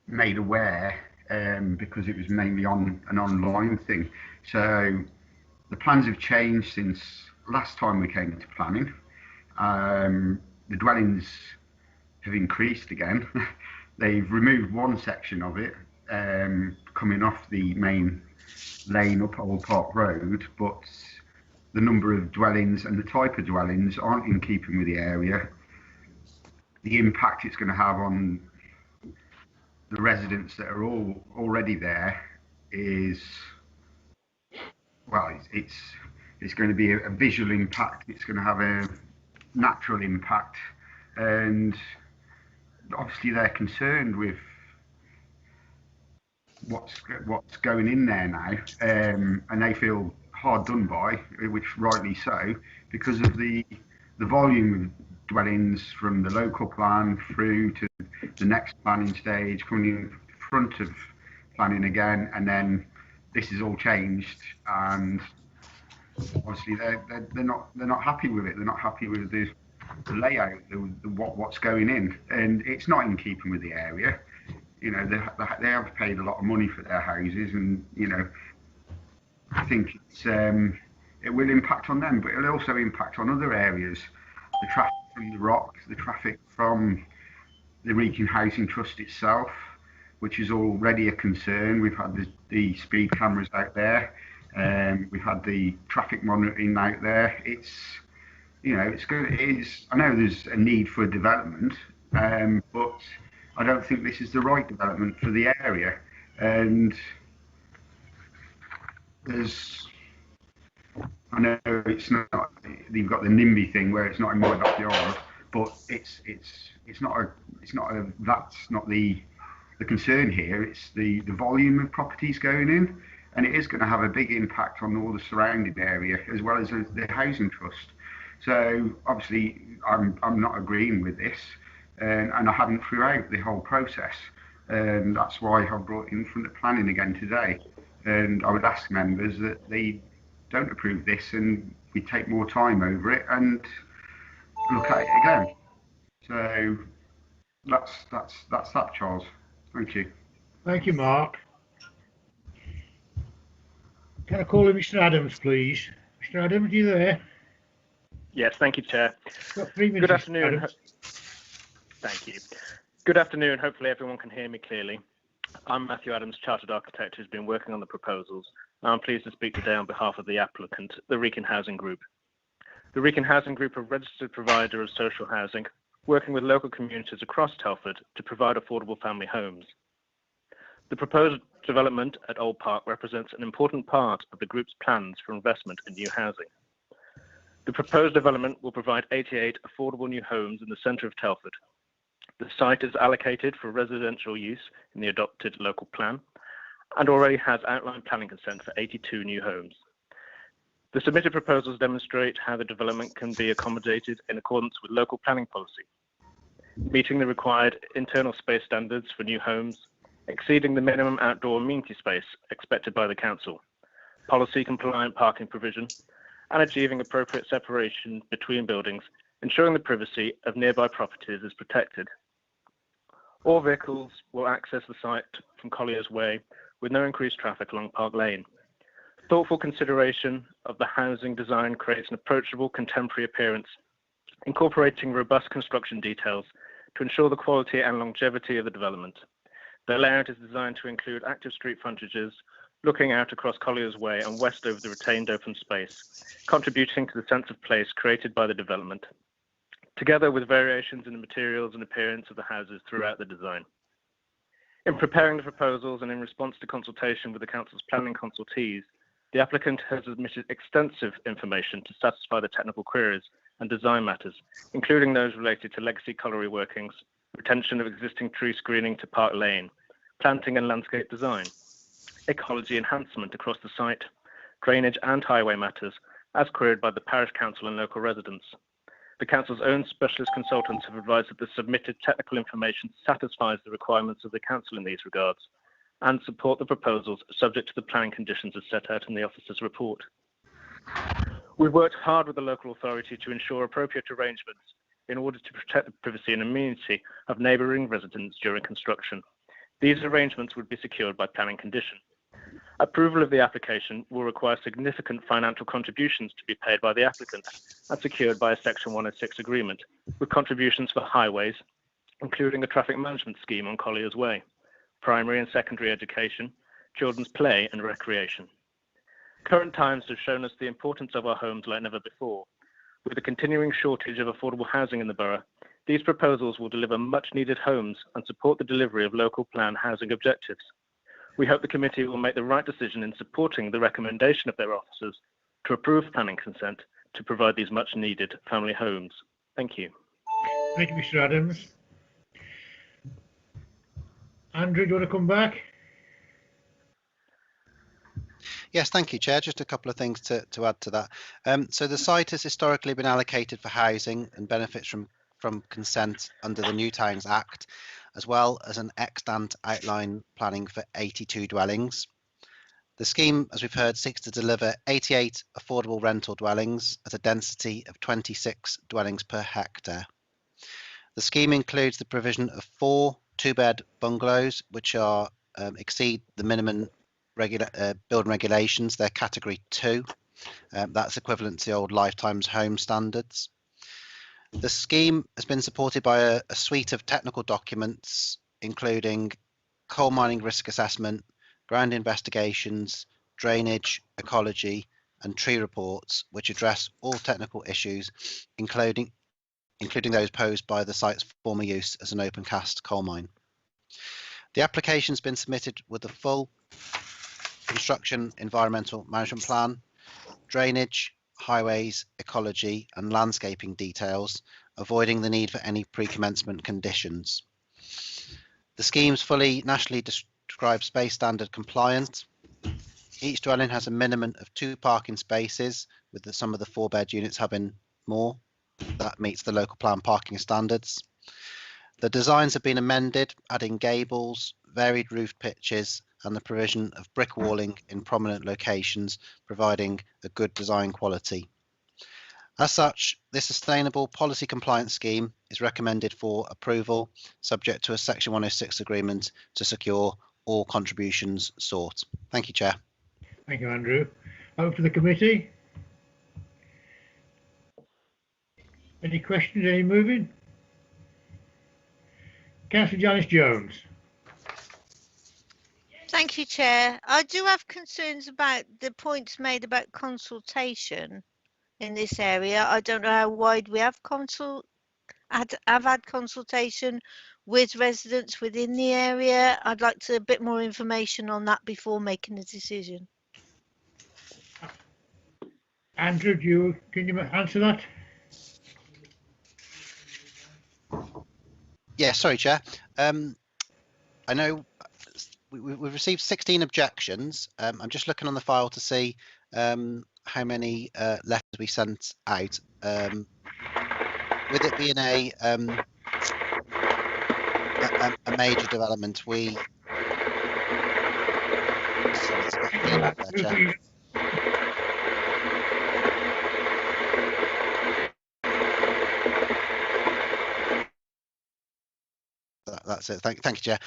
made aware because it was mainly on an online thing. So the plans have changed since last time we came to planning. The dwellings have increased again. They've removed one section of it coming off the main lane up Old Park Road, but the number of dwellings and the type of dwellings aren't in keeping with the area. The impact it's going to have on the residents that are already there is well, it's going to be a visual impact. It's going to have a natural impact, and obviously they're concerned with what's going in there now, and they feel hard done by, which rightly so, because of the volume of dwellings from the local plan through to the next planning stage, coming in front of planning again, and then this is all changed, and obviously they're not happy with it. They're not happy with the layout, what's going in, and it's not in keeping with the area. You know, they have paid a lot of money for their houses, and you know, I think it will impact on them, but it'll also impact on other areas. The traffic from the Rock, the traffic from the Wrekin Housing Trust itself, which is already a concern. We've had the speed cameras out there, we've had the traffic monitoring out there. It's, you know, it's good. It is. I know there's a need for development, but I don't think this is the right development for the area. And I know it's not. You've got the NIMBY thing where it's not in my backyard, but it's not that's not the concern here. It's the volume of properties going in, and it is going to have a big impact on all the surrounding area as well as the housing trust. So obviously, I'm not agreeing with this, and I haven't throughout the whole process, and that's why I've brought in from the planning again today. And I would ask members that they don't approve this, and we take more time over it and look at it again. So that's that, Charles. Thank you. Thank you, Mark. Can I call in Mr. Adams, please? Mr. Adams, are you there? Yes, thank you, Chair. Got 3 minutes, Good afternoon. Adams. Thank you. Good afternoon. Hopefully everyone can hear me clearly. I'm Matthew Adams, Chartered Architect, who's been working on the proposals. I'm pleased to speak today on behalf of the applicant, the Wrekin Housing Group. The Wrekin Housing Group are a registered provider of social housing, working with local communities across Telford to provide affordable family homes. The proposed development at Old Park represents an important part of the group's plans for investment in new housing. The proposed development will provide 88 affordable new homes in the centre of Telford. The site is allocated for residential use in the adopted local plan and already has outline planning consent for 82 new homes. The submitted proposals demonstrate how the development can be accommodated in accordance with local planning policy, meeting the required internal space standards for new homes, exceeding the minimum outdoor amenity space expected by the council, policy compliant parking provision, and achieving appropriate separation between buildings, ensuring the privacy of nearby properties is protected. All vehicles will access the site from Collier's Way with no increased traffic along Park Lane. Thoughtful consideration of the housing design creates an approachable contemporary appearance, incorporating robust construction details to ensure the quality and longevity of the development. The layout is designed to include active street frontages, looking out across Collier's Way and west over the retained open space, contributing to the sense of place created by the development, together with variations in the materials and appearance of the houses throughout the design. In preparing the proposals and in response to consultation with the Council's planning consultees, the applicant has submitted extensive information to satisfy the technical queries and design matters, including those related to legacy colliery workings, retention of existing tree screening to Park Lane, planting and landscape design, ecology enhancement across the site, drainage and highway matters, as queried by the Parish Council and local residents. The Council's own specialist consultants have advised that the submitted technical information satisfies the requirements of the Council in these regards and support the proposals subject to the planning conditions as set out in the officer's report. We've worked hard with the local authority to ensure appropriate arrangements in order to protect the privacy and amenity of neighbouring residents during construction. These arrangements would be secured by planning condition. Approval of the application will require significant financial contributions to be paid by the applicant and secured by a Section 106 agreement, with contributions for highways, including a traffic management scheme on Collier's Way, primary and secondary education, children's play and recreation. Current times have shown us the importance of our homes like never before. With the continuing shortage of affordable housing in the borough, these proposals will deliver much needed homes and support the delivery of local plan housing objectives. We hope the committee will make the right decision in supporting the recommendation of their officers to approve planning consent to provide these much needed family homes. Thank you. Thank you, Mr. Adams. Andrew, do you want to come back? Yes, thank you, Chair. Just a couple of things to add to that. So the site has historically been allocated for housing and benefits from consent under the New Towns Act, as well as an extant outline planning for 82 dwellings. The scheme, as we've heard, seeks to deliver 88 affordable rental dwellings at a density of 26 dwellings per hectare. The scheme includes the provision of 4 two-bed bungalows, which are exceed the minimum building regulations. They're category 2. That's equivalent to the old Lifetime's home standards. The scheme has been supported by a suite of technical documents, including coal mining risk assessment, ground investigations, drainage, ecology, and tree reports, which address all technical issues, including those posed by the site's former use as an open cast coal mine. The application has been submitted with a full construction environmental management plan, drainage, highways, ecology, and landscaping details, avoiding the need for any pre-commencement conditions. The scheme's fully nationally described space standard compliant. Each dwelling has a minimum of 2 parking spaces, with some of the 4-bed units having more. That meets the local plan parking standards. The designs have been amended, adding gables, varied roof pitches, and the provision of brick walling in prominent locations, providing a good design quality. As such, this sustainable policy compliance scheme is recommended for approval, subject to a Section 106 agreement to secure all contributions sought. Thank you, Chair. Thank you, Andrew. Over to the committee. Any questions, any moving? Councillor Janice Jones. Thank you, Chair. I do have concerns about the points made about consultation in this area. I don't know how wide we have had consultation with residents within the area. I'd like a bit more information on that before making a decision. Andrew, can you answer that? Yeah, sorry, Chair. I know we've received 16 objections. I'm just looking on the file to see how many letters we sent out. With it being a major development, we. Sorry, it's a bit of feedback there, Chair. That's it. Thank you, Chair.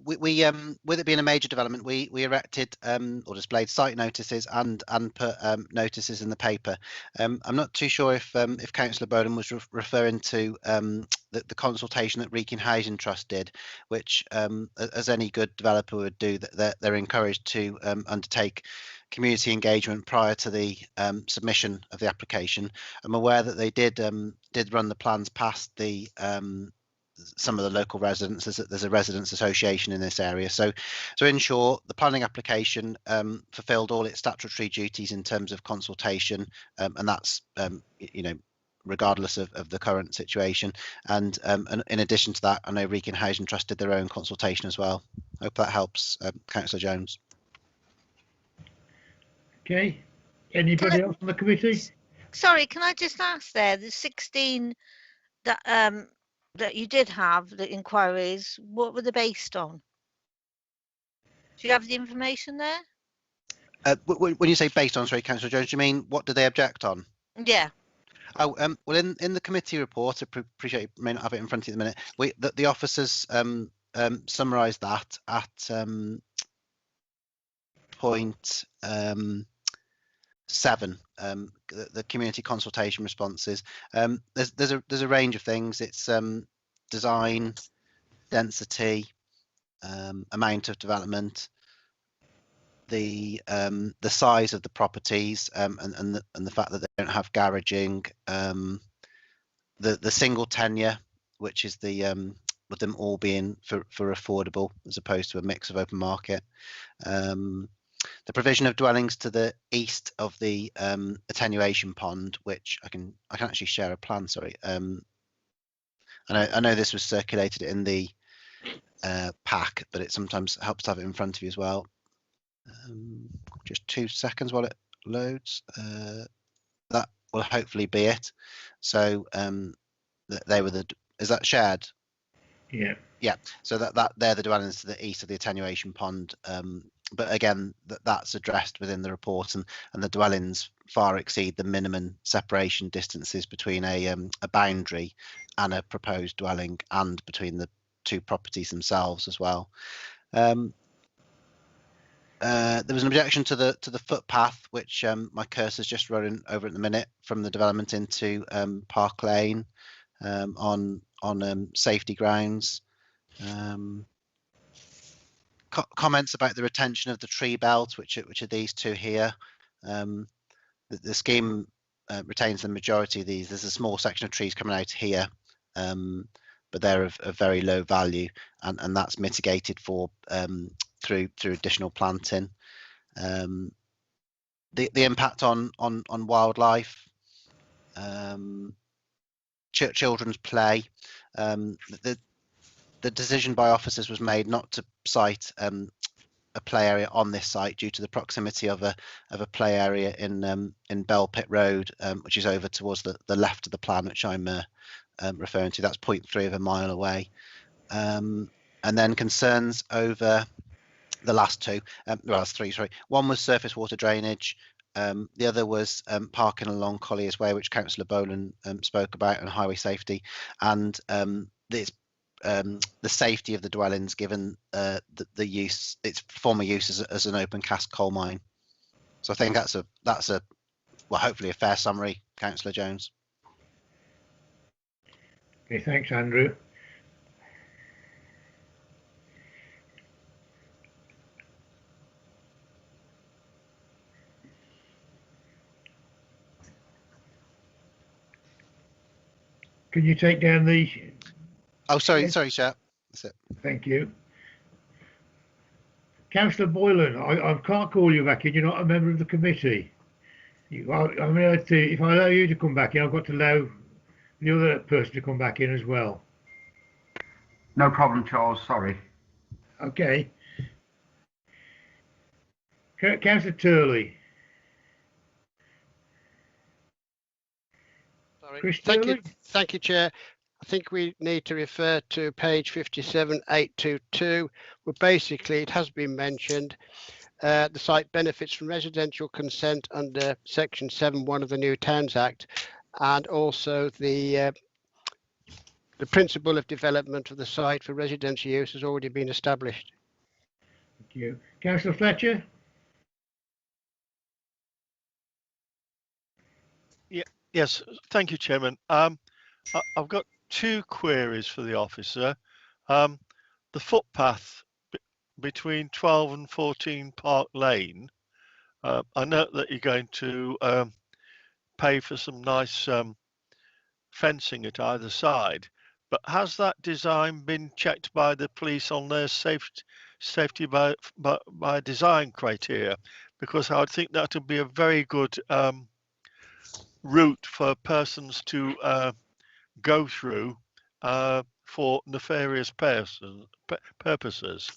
We with it being a major development, we erected or displayed site notices and put notices in the paper. I'm not too sure if Councillor Bowden was referring to the consultation that Wrekin Housing Trust did, which, as any good developer would do, that they're encouraged to undertake community engagement prior to the submission of the application. I'm aware that they did run the plans past the some of the local residents. There's a residents association in this area. So in short, the planning application fulfilled all its statutory duties in terms of consultation, and that's regardless of the current situation. And in addition to that, I know Wrekin Housing Trust did their own consultation as well. Hope that helps, Councillor Jones. Okay. Anybody else on the committee? Sorry, can I just ask there, the 16 that you did have, the inquiries, what were they based on? Do you have the information there? When you say based on, sorry, Councillor Jones, do you mean what do they object on? Yeah. Oh, well, in the committee report, I appreciate you may not have it in front of you at the minute. The officers summarised that at point 7, the community consultation responses. There's a range of things. It's design, density, amount of development, the size of the properties, and the fact that they don't have garaging, the single tenure, which is the with them all being for affordable as opposed to a mix of open market. The provision of dwellings to the east of the attenuation pond, which I can actually share a plan. Sorry, I know this was circulated in the pack, but it sometimes helps to have it in front of you as well. Just 2 seconds while it loads. That will hopefully be it. So they were is that shared? Yeah. Yeah. So that they're the dwellings to the east of the attenuation pond. But again, that's addressed within the report, and the dwellings far exceed the minimum separation distances between a boundary and a proposed dwelling, and between the two properties themselves as well. There was an objection to the footpath, which my cursor's just running over at the minute from the development into Park Lane on safety grounds. Comments about the retention of the tree belt, which are these two here. The scheme retains the majority of these. There's a small section of trees coming out here, but they're of very low value, and that's mitigated for through additional planting. The impact on wildlife, children's play. The decision by officers was made not to cite a play area on this site due to the proximity of a play area in Bell Pit Road, which is over towards the left of the plan, which I'm referring to. That's 0.3 of a mile away. And then concerns over the last two, well, that's three, sorry. One was surface water drainage. The other was parking along Collier's Way, which Councillor Boland spoke about, and highway safety. And the safety of the dwellings, given the use, its former use as an open cast coal mine. So I think that's a well, hopefully a fair summary, Councillor Jones. Okay, thanks, Andrew. Can you take down the... Oh, sorry, Chair. That's it. Thank you. Councillor Boylan, I can't call you back in. You're not a member of the committee. If I allow you to come back in, I've got to allow the other person to come back in as well. No problem, Charles. Sorry. Okay. Councillor Turley. Sorry. Chris Thank you, Turley? Chair. I think we need to refer to page 57.822, where basically it has been mentioned the site benefits from residential consent under section 7.1 of the New Towns Act, and also the principle of development of the site for residential use has already been established. Thank you. Councillor Fletcher? Yeah, yes, thank you, Chairman. I've got two queries for the officer. The footpath between 12 and 14 Park Lane. I note that you're going to pay for some nice fencing at either side, but has that design been checked by the police on their safety by design criteria? Because I would think that would be a very good route for persons to go through for nefarious purposes.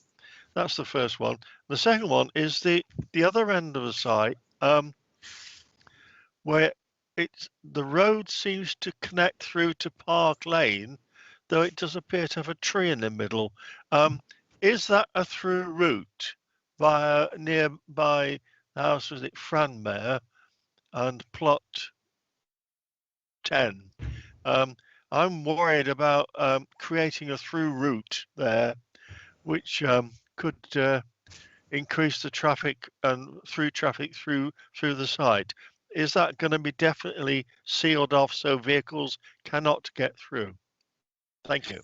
That's the first one. The second one is the other end of the site, where the road seems to connect through to Park Lane, though it does appear to have a tree in the middle. Is that a through route nearby the house, was it Franmere and plot 10? I'm worried about creating a through route there, which could increase the traffic and through the site. Is that going to be definitely sealed off so vehicles cannot get through? Thank you.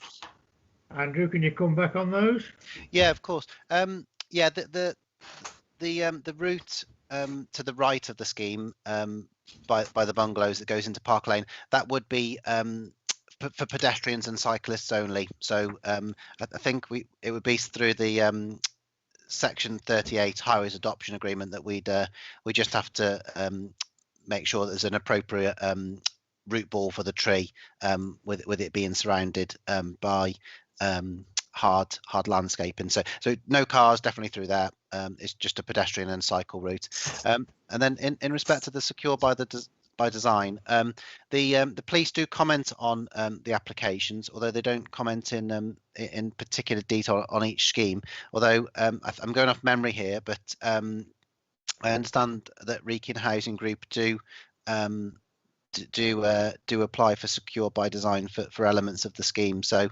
Andrew, can you come back on those? Yeah, of course. Yeah, the route to the right of the scheme by the bungalows that goes into Park Lane, that would be for pedestrians and cyclists only. So I think it would be through the Section 38 Highways Adoption Agreement that we just have to make sure there's an appropriate route ball for the tree, with it being surrounded by hard landscaping. So no cars definitely through there. It's just a pedestrian and cycle route. And then in respect to the secure by design, the police do comment on the applications, although they don't comment in particular detail on each scheme. Although I'm going off memory here, but I understand that Wrekin Housing Group do apply for secure by design for elements of the scheme. So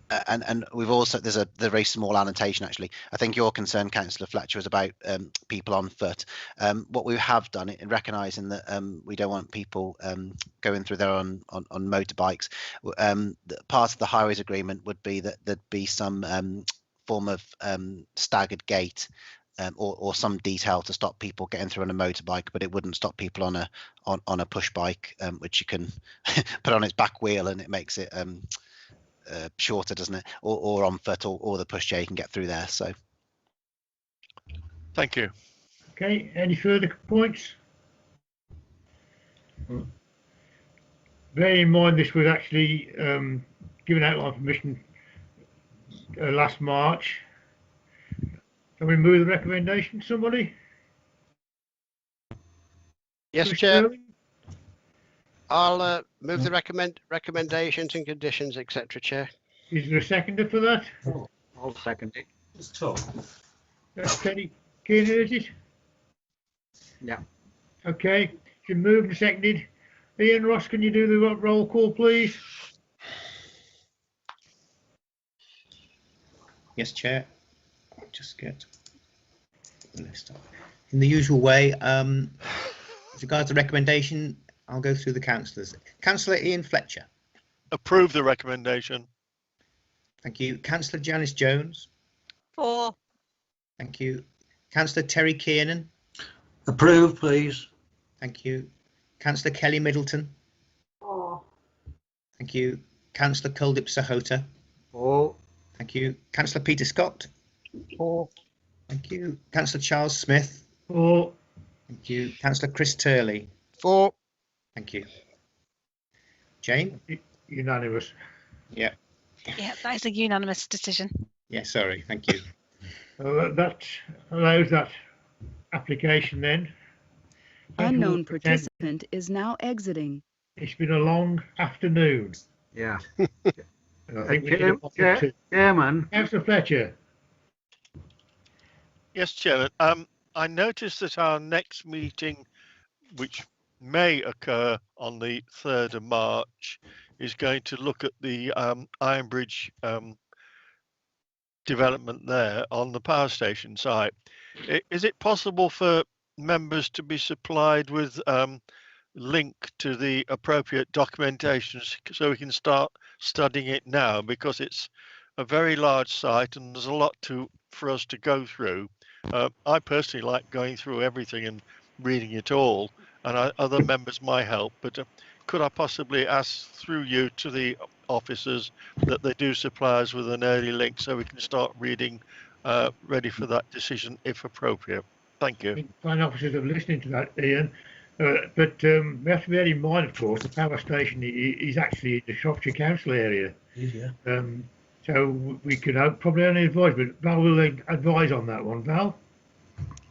and we've also there's a very small annotation actually. I think your concern, Councillor Fletcher, was about people on foot. What we have done in recognising that we don't want people going through there on motorbikes, part of the highways agreement would be that there'd be some form of staggered gate or some detail to stop people getting through on a motorbike, but it wouldn't stop people on a push bike, which you can put on its back wheel and it makes it shorter, doesn't it? Or on foot, or the pushchair, you can get through there. So, thank you. Okay, any further points? Bear in mind this was actually given outline permission last March. Can we move the recommendation, somebody? Yes, Chair. I'll move the recommendations and conditions, etc. Chair. Is there a seconder for that? I'll second it. It's Tom. Kenny Keenan, is it? Yeah. Okay, it's been moved and seconded. Ian Ross, can you do the roll call, please? Yes, Chair. I'll just get the list up. In the usual way, with regards to recommendation, I'll go through the councillors. Councillor Ian Fletcher. Approve the recommendation. Thank you. Councillor Janice Jones. 4. Thank you. Councillor Terry Kiernan. Approve, please. Thank you. Councillor Kelly Middleton. 4. Thank you. Councillor Culdip Sahota. 4. Thank you. Councillor Peter Scott. 4. Thank you. Councillor Charles Smith. 4. Thank you. Councillor Chris Turley. 4. Thank you. Jane? Unanimous. Yeah. Yeah, that is a unanimous decision. Yeah, sorry. Thank you. That allows that application then. Unknown participant is now exiting. It's been a long afternoon. Yeah. And I think we need to Chairman. Councillor Fletcher. Yes, Chairman. I noticed that our next meeting, which may occur on the 3rd of March, is going to look at the Ironbridge development there on the power station site. Is it possible for members to be supplied with link to the appropriate documentation so we can start studying it now, because it's a very large site and there's a lot for us to go through. I personally like going through everything and reading it all, and other members might help, but could I possibly ask through you to the officers that they do supply us with an early link so we can start reading, ready for that decision if appropriate? Thank you. Fine officers are listening to that, Ian. But we have to bear in mind, of course, the power station is actually in the Shropshire Council area. Yeah. So we could probably only advise, but Val will advise on that one. Val?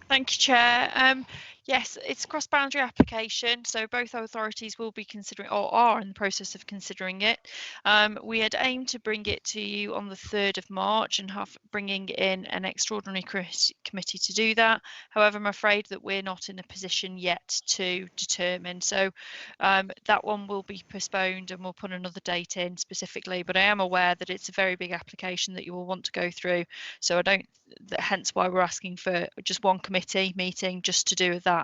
Thank you, Chair. Yes, it's a cross-boundary application, so both authorities will be considering, or are in the process of considering it. We had aimed to bring it to you on the 3rd of March and bringing in an extraordinary committee to do that. However, I'm afraid that we're not in a position yet to determine. So that one will be postponed and we'll put another date in specifically. But I am aware that it's a very big application that you will want to go through. So hence why we're asking for just one committee meeting just to do with that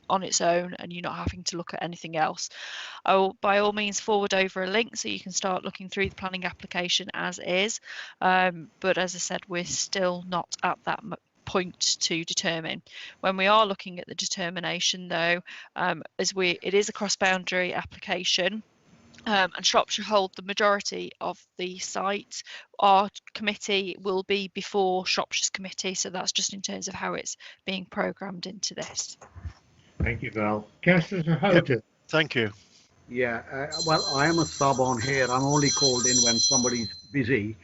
on its own, and you're not having to look at anything else. I will by all means forward over a link so you can start looking through the planning application as is, but as I said, we're still not at that point to determine. When we are looking at the determination though, it is a cross-boundary application, and Shropshire hold the majority of the site. Our committee will be before Shropshire's committee, so that's just in terms of how it's being programmed into this. Thank you, Val. Councillor Houghton. Yep, thank you. Yeah, well, I am a sub on here. I'm only called in when somebody's busy.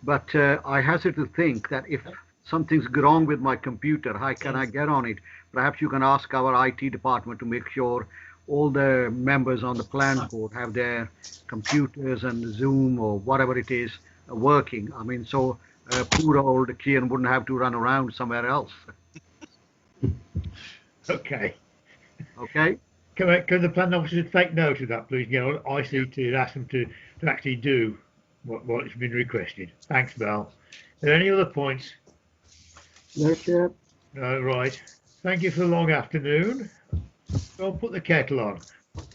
But I hazard to think that if something's wrong with my computer, how can I get on it? Perhaps you can ask our IT department to make sure all the members on the plan board have their computers and Zoom or whatever it is working. I mean, so poor old Kian wouldn't have to run around somewhere else. Okay. Okay. Can the plan officer take note of that, please? You know, ICT ask them to actually do what's been requested. Thanks, Val. Are there any other points? No, Chair. No, right. Thank you for the long afternoon. I'll put the kettle on.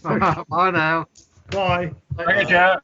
Bye now. Bye. Thank you, Chair.